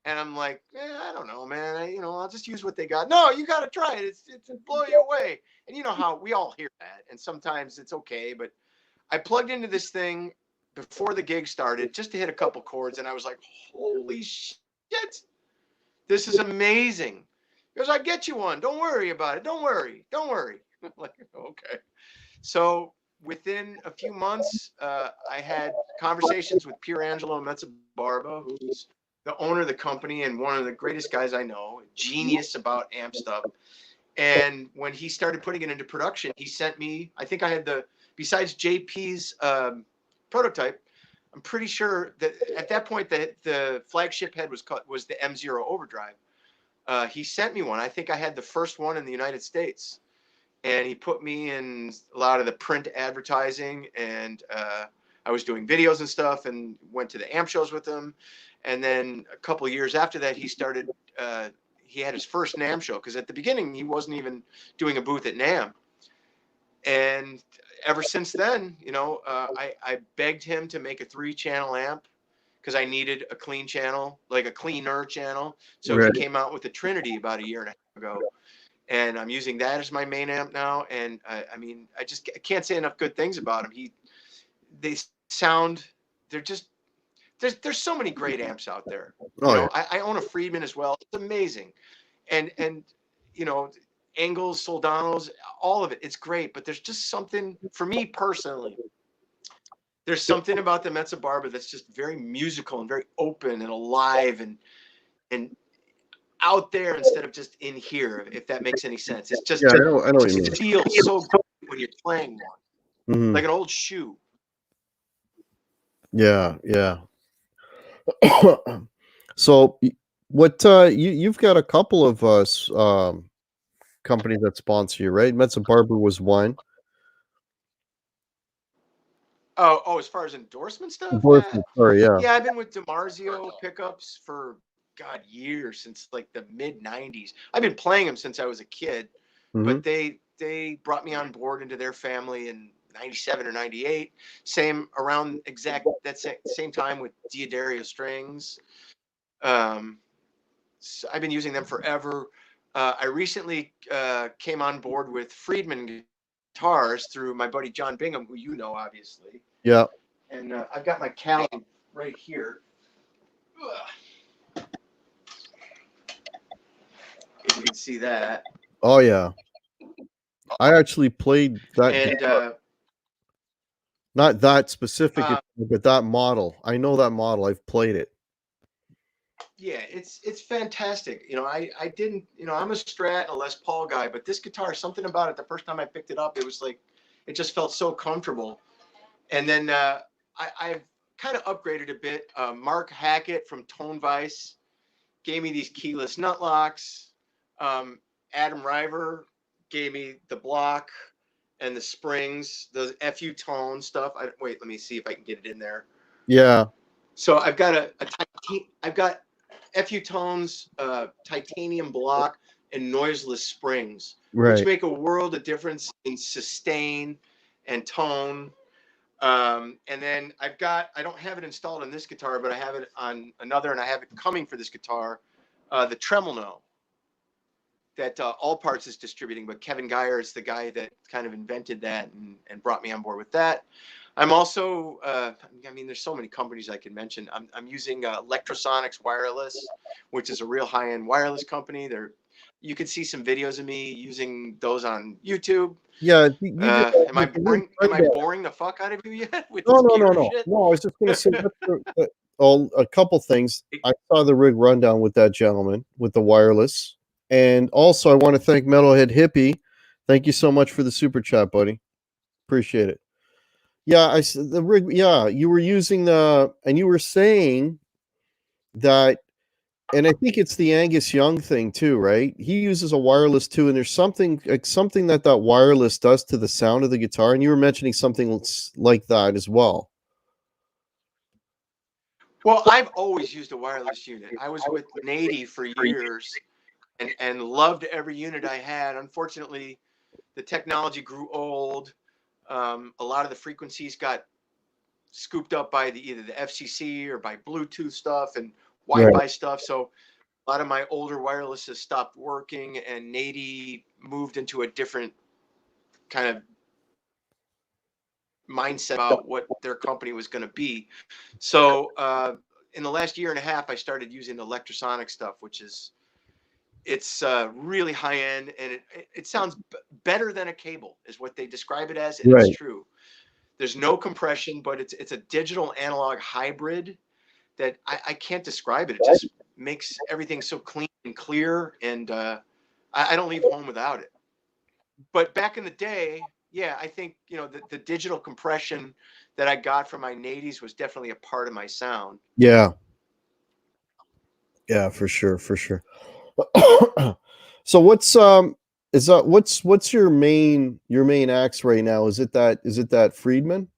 And I'm like, I don't know, man. I'll just use what they got. No, you got to try it. It's blow you away. And you know how we all hear that. And sometimes it's okay. But I plugged into this thing before the gig started just to hit a couple chords, and I was like, holy shit, this is amazing. He goes, I get you one. Don't worry about it. Don't worry. Don't worry. I'm like, okay. So within a few months, I had conversations with Pierangelo Mezzabarba, who's the owner of the company and one of the greatest guys I know, a genius about amp stuff. And when he started putting it into production, he sent me, I think I had besides JP's prototype, I'm pretty sure that at that point the flagship head was the M0 Overdrive. He sent me one. I think I had the first one in the United States. And he put me in a lot of the print advertising, and I was doing videos and stuff, and went to the amp shows with him. And then a couple of years after that, he started. He had his first NAMM show, because at the beginning he wasn't even doing a booth at NAMM. And ever since then, I begged him to make a 3-channel amp because I needed a clean channel, like a cleaner channel. So Right. he came out with the Trinity about a year and a half ago. And I'm using that as my main amp now. And I mean, I can't say enough good things about them. They sound, there's so many great amps out there. Oh, yeah. I own a Friedman as well. It's amazing. And Engels, Soldanos, all of it. It's great. But there's just something, for me personally, there's something about the Mezzabarba that's just very musical and very open and alive and out there instead of just in here, if that makes any sense. It's just, Yeah, I know what you mean. it feels so good when you're playing one, Mhm. like an old shoe. Yeah, yeah. So what you've got a couple of companies that sponsor you, right? Mezzabarba was one. Oh, as far as endorsement stuff, Endorsement, sorry, yeah. yeah, I've been with DiMarzio pickups for years, since like the mid '90s. I've been playing them since I was a kid, but Mhm. they brought me on board into their family in '97 or '98. Same around exact that same time with Diodario strings. So I've been using them forever. I recently came on board with Friedman guitars through my buddy John Bingham, who you know, obviously. Yeah. And I've got my Cali right here. If you can see that. Oh, yeah. I actually played that And guitar. Not that specific, but that model. I know that model. I've played it. yeah, it's fantastic. I didn't, I'm a Strat and a Les Paul guy, but this guitar, something about it, the first time I picked it up, it was like, it just felt so comfortable. And then I've kind of upgraded a bit. Mark Hackett from Tone Vice gave me these keyless nut locks. Adam River gave me the block and the springs, those FU tone stuff. Wait, let me see if I can get it in there. Yeah. So I've got I've got FU tones, titanium block, and noiseless springs, which Right. make a world of difference in sustain and tone. And then I don't have it installed on this guitar, but I have it on another, and I have it coming for this guitar, the tremolo that All Parts is distributing, but Kevin Geyer is the guy that kind of invented that and brought me on board with that. I'm also, there's so many companies I can mention. I'm using Electrosonics Wireless, which is a real high-end wireless company. You can see some videos of me using those on YouTube. Yeah. Am I boring the fuck out of you yet with No, this no, gear no, no. shit? No, I was just gonna say a couple things. I saw the rig rundown with that gentleman with the wireless. And also I want to thank Metalhead Hippie. Thank you so much for the super chat, buddy. Appreciate it. Yeah, the rig. Yeah, you were using and you were saying that, and I think it's the Angus Young thing too, right? He uses a wireless too, and there's something that wireless does to the sound of the guitar, and you were mentioning something like that as well. Well, I've always used a wireless unit. I was with Nady for years and loved every unit I had. Unfortunately, the technology grew old. A lot of the frequencies got scooped up by either the FCC or by Bluetooth stuff and Right. Wi-Fi stuff. So a lot of my older wirelesses stopped working, and Nady moved into a different kind of mindset about what their company was going to be. So in the last year and a half, I started using the electrosonic stuff, which is it's really high end, and it sounds better than a cable, is what they describe it as, and it's Right. true. There's no compression, but it's a digital analog hybrid that I can't describe it. It just makes everything so clean and clear, and I don't leave home without it. But back in the day, yeah, I think the digital compression that I got from my nadies was definitely a part of my sound. Yeah. Yeah, for sure, for sure. So what's your main axe right now? Is it that Friedman?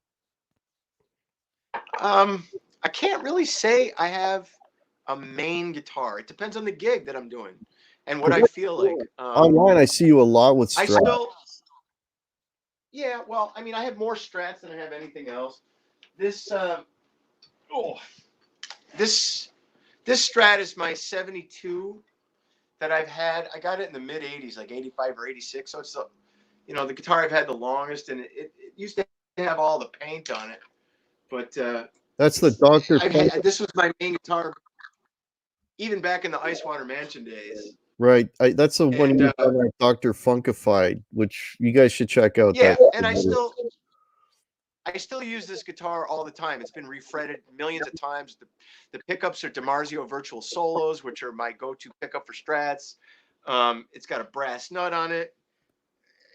I can't really say I have a main guitar. It depends on the gig that I'm doing and what I feel like. Online I see you a lot with I Strat. still, yeah. Well, I mean, I have more Strats than I have anything else. This, oh, this this Strat is my '72 that I've had. I got it in the mid '80s, like '85 or '86. So it's the guitar I've had the longest, and it used to have all the paint on it. But That's the Dr. this was my main guitar even back in the Icewater Mansion days. Right. That's the one And you done at Dr. Funkified, which you guys should check out. yeah, That and I still use this guitar all the time. It's been refretted millions of times. The pickups are DiMarzio Virtual Solos, which are my go-to pickup for Strats. It's got a brass nut on it.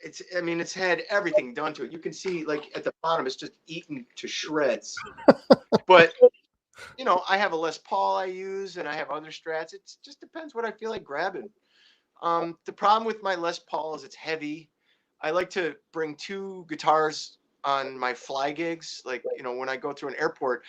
It's had everything done to it. You can see, like, at the bottom, it's just eaten to shreds. But I have a Les Paul I use, and I have other Strats. It just depends what I feel like grabbing. The problem with my Les Paul is it's heavy. I like to bring two guitars on my fly gigs, like when I go through an airport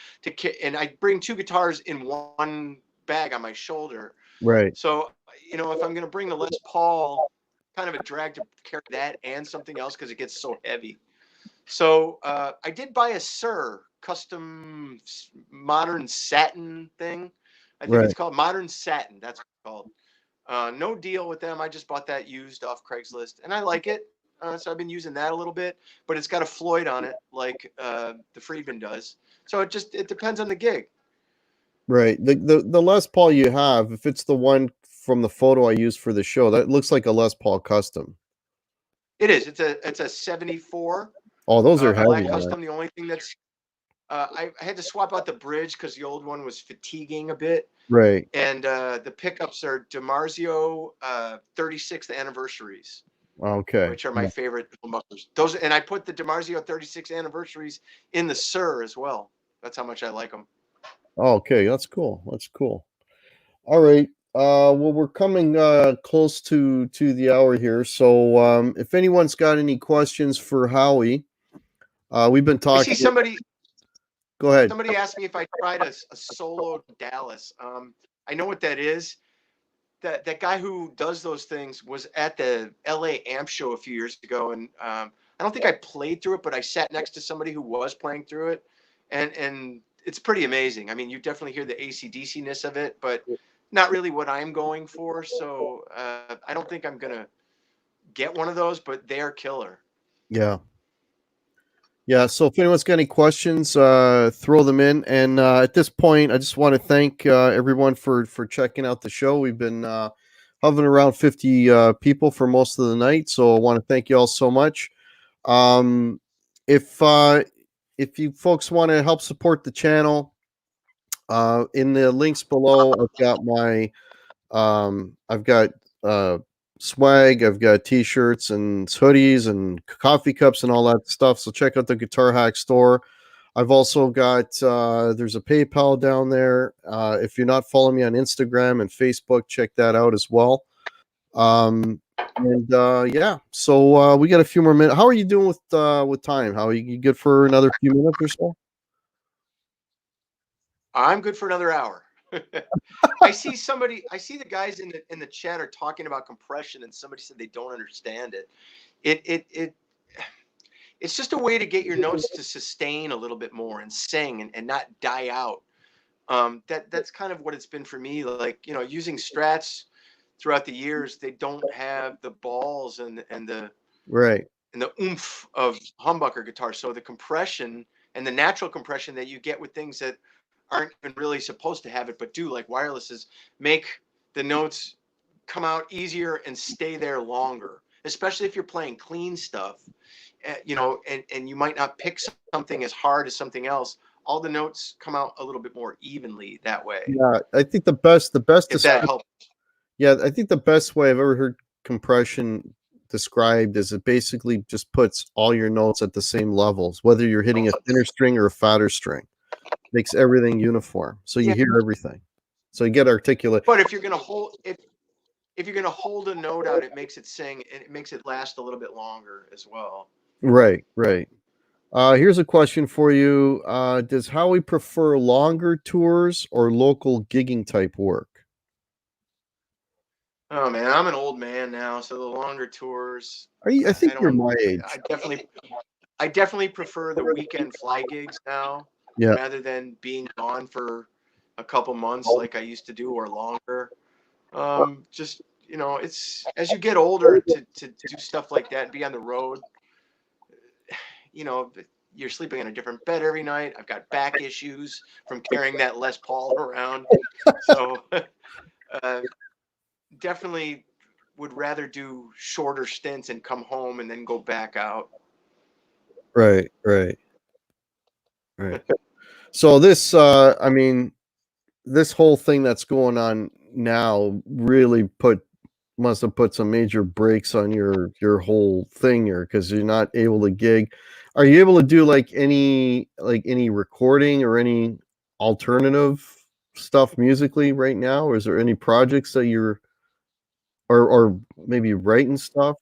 and I bring two guitars in one bag on my shoulder. right. So if I'm gonna bring the Les Paul, kind of a drag to carry that and something else because it gets so heavy. So I did buy a Sir custom modern satin thing. I think it's Right. called Modern Satin. That's what it's called. No deal with them. I just bought that used off Craigslist, and I like it. So I've been using that a little bit, but it's got a Floyd on it, like the Friedman does. So it depends on the gig. Right. The Les Paul you have, if it's the one from the photo I used for the show, that looks like a Les Paul custom. It is. It's a '74 Oh, those are heavy, black man. custom. The only thing that's I had to swap out the bridge because the old one was fatiguing a bit, Right. and the pickups are DiMarzio 36th anniversaries, Okay. which are my favorite humbuckers. Those, and I put the DiMarzio 36 anniversaries in the Sir as well. That's how much I like them. Oh, okay, that's cool. That's cool. All right. Well, we're coming close to the hour here. So, if anyone's got any questions for Howie, we've been I see talking. Go ahead. somebody asked me if I tried a solo Dallas. I know what that is. That guy who does those things was at the LA Amp Show a few years ago, and I don't think I played through it, but I sat next to somebody who was playing through it, and it's pretty amazing. I mean, you definitely hear the AC/DC-ness of it, but not really what I'm going for. So I don't think I'm gonna get one of those, but they are killer. Yeah. Yeah. So, if anyone's got any questions, throw them in. And at this point, I just want to thank everyone for checking out the show. We've been hovering around 50 people for most of the night. So, I want to thank you all so much. Um, if if you folks want to help support the channel, in the links below, I've got swag, I've got t-shirts and hoodies and coffee cups and all that stuff. So check out the Guitar Hack store. I've also got there's a PayPal down there. If you're not following me on Instagram and Facebook, check that out as well. And yeah, so we got a few more minutes. How are you doing with time? How are you good for another few minutes or so? I'm good for another hour. I see the guys in the chat are talking about compression, and somebody said they don't understand it. It it's just a way to get your notes to sustain a little bit more and sing and not die out. That's kind of what it's been for me. Like, using Strats throughout the years, they don't have the balls and the Right. and the oomph of humbucker guitar. So the compression and the natural compression that you get with things that aren't even really supposed to have it, but do, like wirelesses, make the notes come out easier and stay there longer, especially if you're playing clean stuff, and you might not pick something as hard as something else. All the notes come out a little bit more evenly that way. Yeah, I think the best If that helps. yeah, I think the best way I've ever heard compression described is it basically just puts all your notes at the same levels, whether you're hitting a thinner string or a fatter string. Makes everything uniform, so you Yeah, hear everything. So you get articulate. but if you're gonna hold if you're gonna hold a note out, it makes it sing and it makes it last a little bit longer as well. Right, right. Here's a question for you. Does Howie prefer longer tours or local gigging type work? Oh man, I'm an old man now, so the longer tours, Are you, I I think you're don't. my I age. definitely prefer the weekend fly gigs now, Yeah, rather than being gone for a couple months like I used to do or longer. Just it's as you get older to do stuff like that, be on the road. You know, you're sleeping in a different bed every night. I've got back issues from carrying that Les Paul around, so uh, definitely would rather do shorter stints and come home and then go back out. right, right, right. So this, I mean, this whole thing that's going on now really must have put some major brakes on your whole thing here because you're not able to gig. Are you able to do like any recording or any alternative stuff musically right now? Or is there any projects that you're or maybe writing stuff?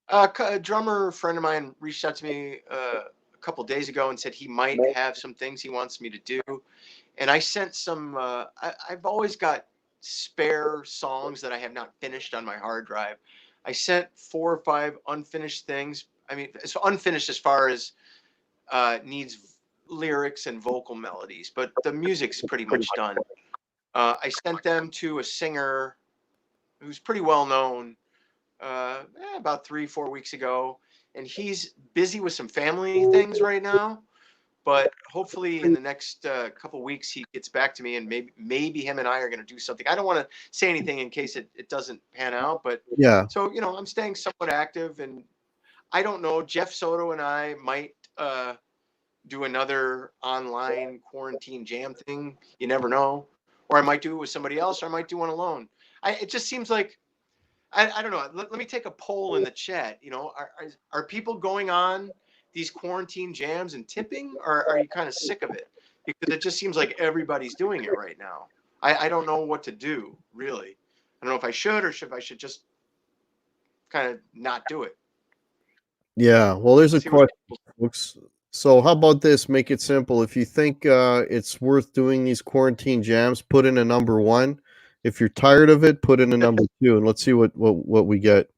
A drummer friend of mine reached out to me a couple days ago and said he might have some things he wants me to do, and I sent some. I've always got spare songs that I have not finished on my hard drive. I sent 4 or 5 unfinished things. I mean, it's unfinished as far as needs lyrics and vocal melodies, but the music's pretty much done. I sent them to a singer who's pretty well known about 3 4 weeks ago, and he's busy with some family things right now. But hopefully, in the next couple weeks, he gets back to me, and maybe him and I are going to do something. I don't want to say anything in case it doesn't pan out, but Yeah. so I'm staying somewhat active, and I don't know. Jeff Soto and I might do another online quarantine jam thing. You never know, or I might do it with somebody else, or I might do one alone. It just seems like I don't know. Let me take a poll in the chat. Are people going on these quarantine jams and tipping, or are you kind of sick of it? Because it just seems like everybody's doing it right now. I don't know what to do, really. I don't know if I should or if I should just kind of not do it. Yeah. Well, there's a See what question, folks. So how about this? Make it simple. If you think it's worth doing these quarantine jams, put in a number one. If you're tired of it, put in a number two, and let's see what we get.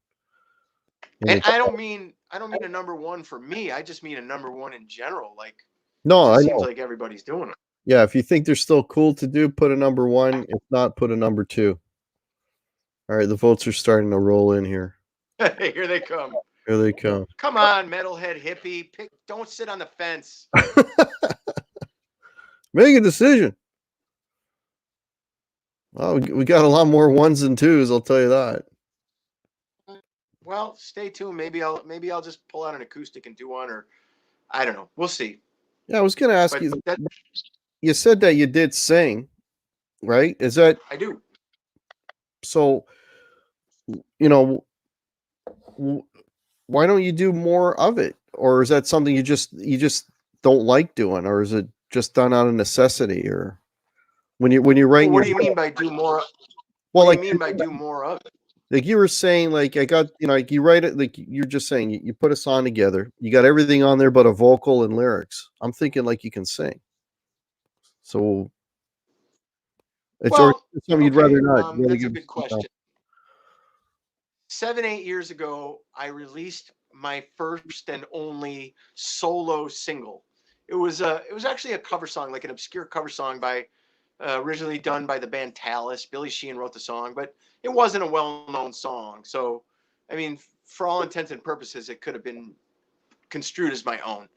and I don't mean a number one for me. I just mean a number one in general. Like it No, I just seems know. like everybody's doing Yeah, if you think they're still cool to do, put a number one. If not, put a number two. All right, the votes are starting to roll in here. it. Here they come. Here they come. Come on, metalhead hippie. Don't sit on the fence. Make a decision. Oh, we got a lot more ones than twos. I'll tell you that. Well, stay tuned. Maybe I'll just pull out an acoustic and do one, or I don't know. We'll see. Yeah, I was going to ask But you. that You said that you did sing, right? Is that I do. so? You know, w- why don't you do more of it, or is that something you just don't like doing, or is it just done out of necessity, or when you're Well, writing what your do you mean by do more? What well, do you mean by do more of it? like you were saying, like I got like you write it like you're just saying you put a song together, you got everything on there but a vocal and lyrics. I'm thinking like you can sing, so it's or Well, something you'd rather okay. not. You rather That's a give, good question. 7 8 years ago, I released my first and only solo single. It was actually a cover song, like an obscure cover song by originally done by the band Talus. Billy Sheehan wrote the song, but it wasn't a well-known song. So, I mean, for all intents and purposes, it could have been construed as my own.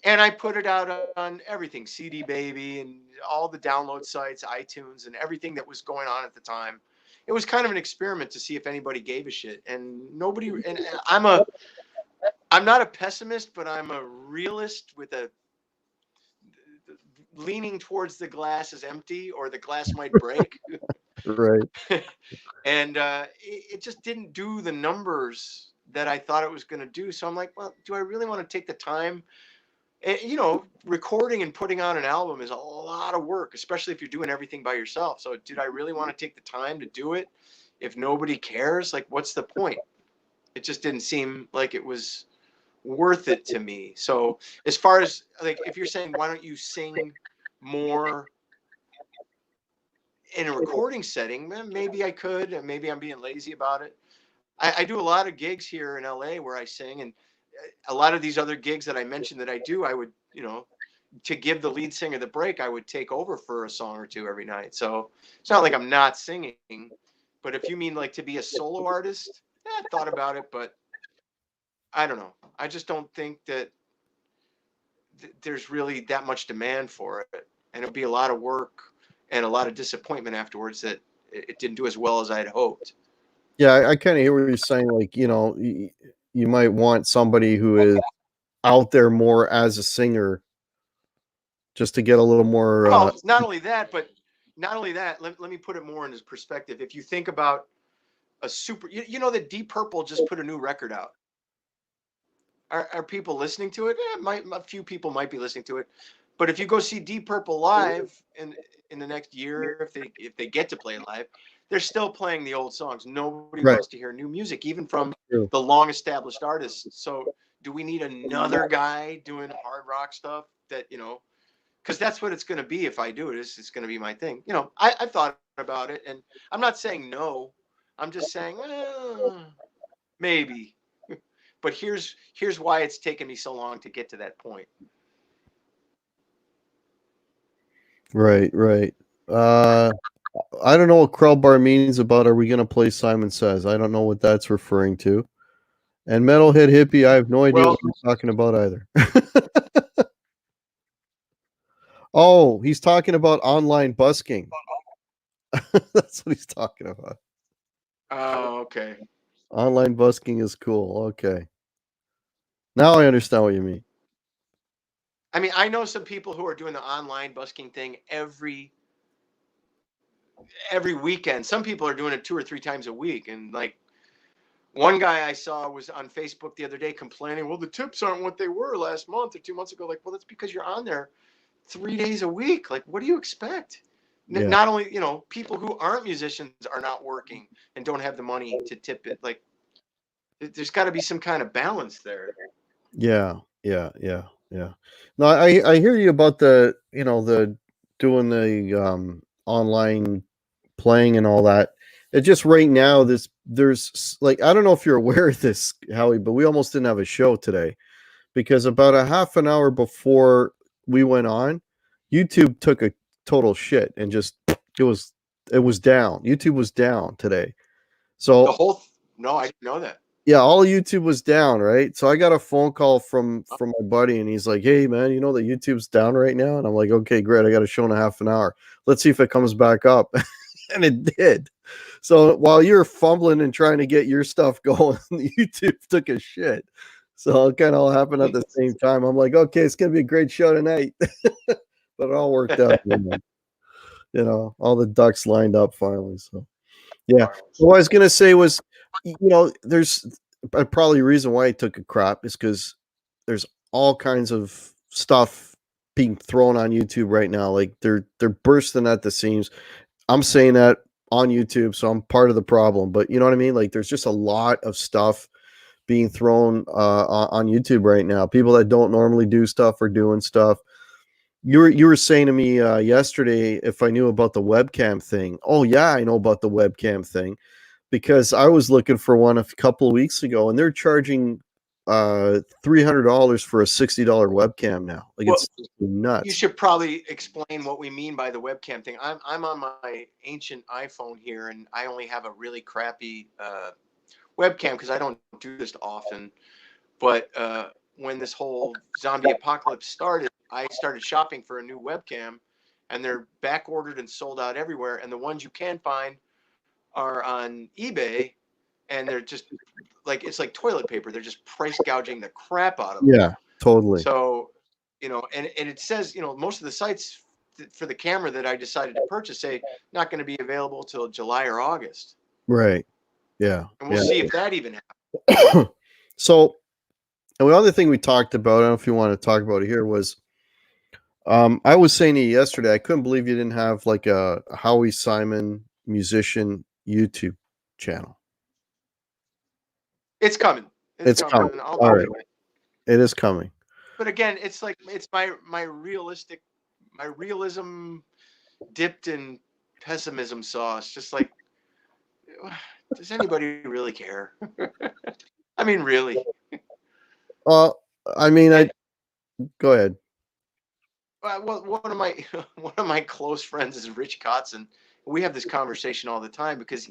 And I put it out on everything, CD Baby and all the download sites, iTunes, and everything that was going on at the time. It was kind of an experiment to see if anybody gave a shit, and nobody. And I'm not a pessimist, but I'm a realist with a leaning towards the glass is empty or the glass might break. Right. And it just didn't do the numbers that I thought it was going to do. So I'm like, well, do I really want to take the time? You know, recording and putting on an album is a lot of work, especially if you're doing everything by yourself. So did I really want to take the time to do it if nobody cares? Like, what's the point? It just didn't seem like it was worth it to me. So as far as like, if you're saying, why don't you sing more in a recording setting, maybe I could, and maybe I'm being lazy about it. I do a lot of gigs here in LA where I sing, and a lot of these other gigs that I mentioned that I do, I would, you know, to give the lead singer the break, I would take over for a song or two every night. So it's not like I'm not singing, but if you mean like to be a solo artist, I thought about it, but I don't know. I just don't think that there's really that much demand for it, and it'll be a lot of work and a lot of disappointment afterwards that it didn't do as well as I had hoped. Yeah, I kind of hear what you're saying. Like, you know, you might want somebody who is out there more as a singer, just to get a little more. Well, not only that, but not only that, let me put it more into perspective. If you think about a super, you know that Deep Purple just put a new record out. Are people listening to it? A few people might be listening to it. But if you go see Deep Purple live in the next year, if they get to play live, they're still playing the old songs. Nobody Right. wants to hear new music, even from True. the long established artists. So do we need another guy doing hard rock stuff that, you know, because that's what it's going to be if I do it. It's going to be my thing. You know, I thought about it, and I'm not saying no. I'm just saying maybe. But here's why it's taken me so long to get to that point. Right, right. I don't know what crowbar means about are we going to play Simon Says? I don't know what that's referring to. And Metalhead Hippie, I have no idea Well, what you're talking about either. Oh, he's talking about online busking. That's what he's talking about. oh, okay. Online busking is cool. Okay. Now I understand what you mean. I mean, I know some people who are doing the online busking thing every weekend. Some people are doing it 2 or 3 times a week, and like one guy I saw was on Facebook the other day complaining, well, the tips aren't what they were last month or 2 months ago. Like, well, that's because you're on there 3 days a week. Like, what do you expect? Yeah. Not only, you know, people who aren't musicians are not working and don't have the money to tip it. Like, there's got to be some kind of balance there. Yeah. Yeah. Yeah. Yeah. No, I hear you about the, you know, the doing the online playing and all that. It just right now there's like, I don't know if you're aware of this, Howie, but we almost didn't have a show today because about a half an hour before we went on, YouTube took a total shit and just it was down. YouTube was down today. The So whole, no, I didn't know that. yeah, all of YouTube was down, right? So I got a phone call from my buddy, and he's like, "Hey, man, you know that YouTube's down right now?" And I'm like, "Okay, great. I got a show in a half an hour. Let's see if it comes back up." And it did. So while you're fumbling and trying to get your stuff going, YouTube took a shit. So it kind of all happened at the same time. I'm like, "Okay, it's gonna be a great show tonight," but it all worked out. You know, all the ducks lined up finally. So. Yeah. What I was gonna say was, you know, there's probably a reason why it took a crop is because there's all kinds of stuff being thrown on YouTube right now. Like they're bursting at the seams. I'm saying that on YouTube, so I'm part of the problem. But you know what I mean? Like there's just a lot of stuff being thrown on YouTube right now. People that don't normally do stuff are doing stuff. You were saying to me yesterday if I knew about the webcam thing. Oh yeah, I know about the webcam thing because I was looking for one a couple of weeks ago, and they're charging $300 for a $60 webcam now. Like it's nuts. You should probably explain what we mean by the webcam thing. I'm on my ancient iPhone here, and I only have a really crappy webcam because I don't do this often. But when this whole zombie apocalypse started, I started shopping for a new webcam, and they're back ordered and sold out everywhere. And the ones you can find are on eBay, and they're just like, it's like toilet paper. They're just price gouging the crap out of them. Yeah, totally. So, and it says, most of the sites for the camera that I decided to purchase say not going to be available till July or August. Right. Yeah. And we'll see if that even happens. So, and the other thing we talked about, I don't know if you want to talk about it here, was I was saying to you yesterday, I couldn't believe you didn't have like a Howie Simon musician YouTube channel. It's coming. It's coming. All right. It is coming. But again, it's like, it's my realism dipped in pessimism sauce. Just like, does anybody really care? I mean, really? I go ahead. Well, one of my close friends is Rich Kotzen. We have this conversation all the time because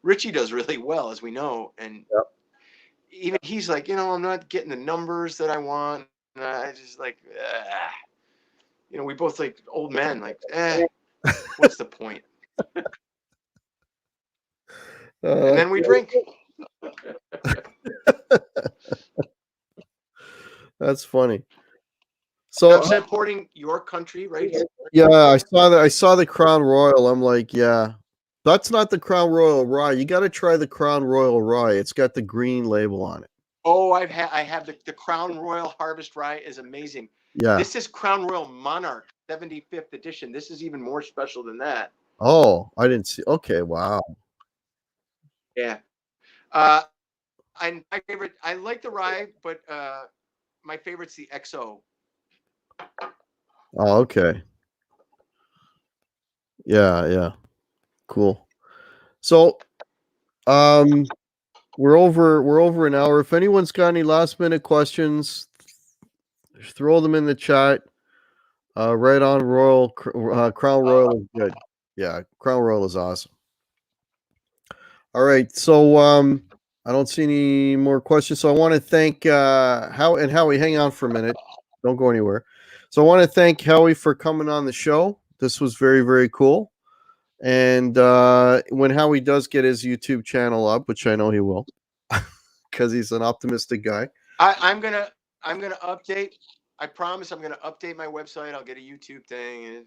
Richie does really well, as we know, and even he's like, I'm not getting the numbers that I want. And I just like, we both like old men, like, what's the point? And then we drink. That's funny. So I'm supporting your country, right? Yeah, I saw that. I saw the Crown Royal. I'm like, yeah, that's not the Crown Royal Rye. You got to try the Crown Royal Rye. It's got the green label on it. Oh, I have the Crown Royal Harvest Rye is amazing. Yeah. This is Crown Royal Monarch 75th edition. This is even more special than that. Oh, I didn't see. Okay, wow. Yeah. And my favorite, I like the rye, but my favorite's the XO. Oh, okay. Yeah. Cool. So, we're over an hour. If anyone's got any last minute questions, throw them in the chat. Right on Royal Crown Royal is good. Yeah, Crown Royal is awesome. All right, so I don't see any more questions. So I want to thank Howie. Hang on for a minute. Don't go anywhere. So I want to thank Howie for coming on the show. This was very, very cool. And when Howie does get his YouTube channel up, which I know he will, because he's an optimistic guy, I'm gonna update. I promise I'm gonna update my website. I'll get a YouTube thing, and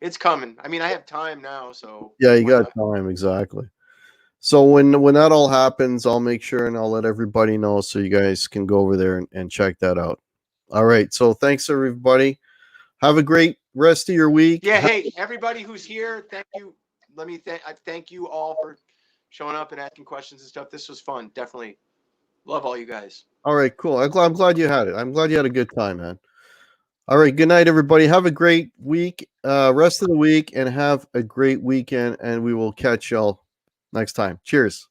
it's coming. I mean, I have time now, so yeah, you got time, exactly. So when that all happens, I'll make sure and I'll let everybody know so you guys can go over there and check that out. All right. So thanks everybody. Have a great rest of your week. Yeah. Hey, everybody who's here, thank you. I thank you all for showing up and asking questions and stuff. This was fun. Definitely love all you guys. All right, cool. I'm glad you had it. I'm glad you had a good time, man. All right. Good night, everybody. Have a great week, rest of the week, and have a great weekend. And we will catch y'all next time. Cheers.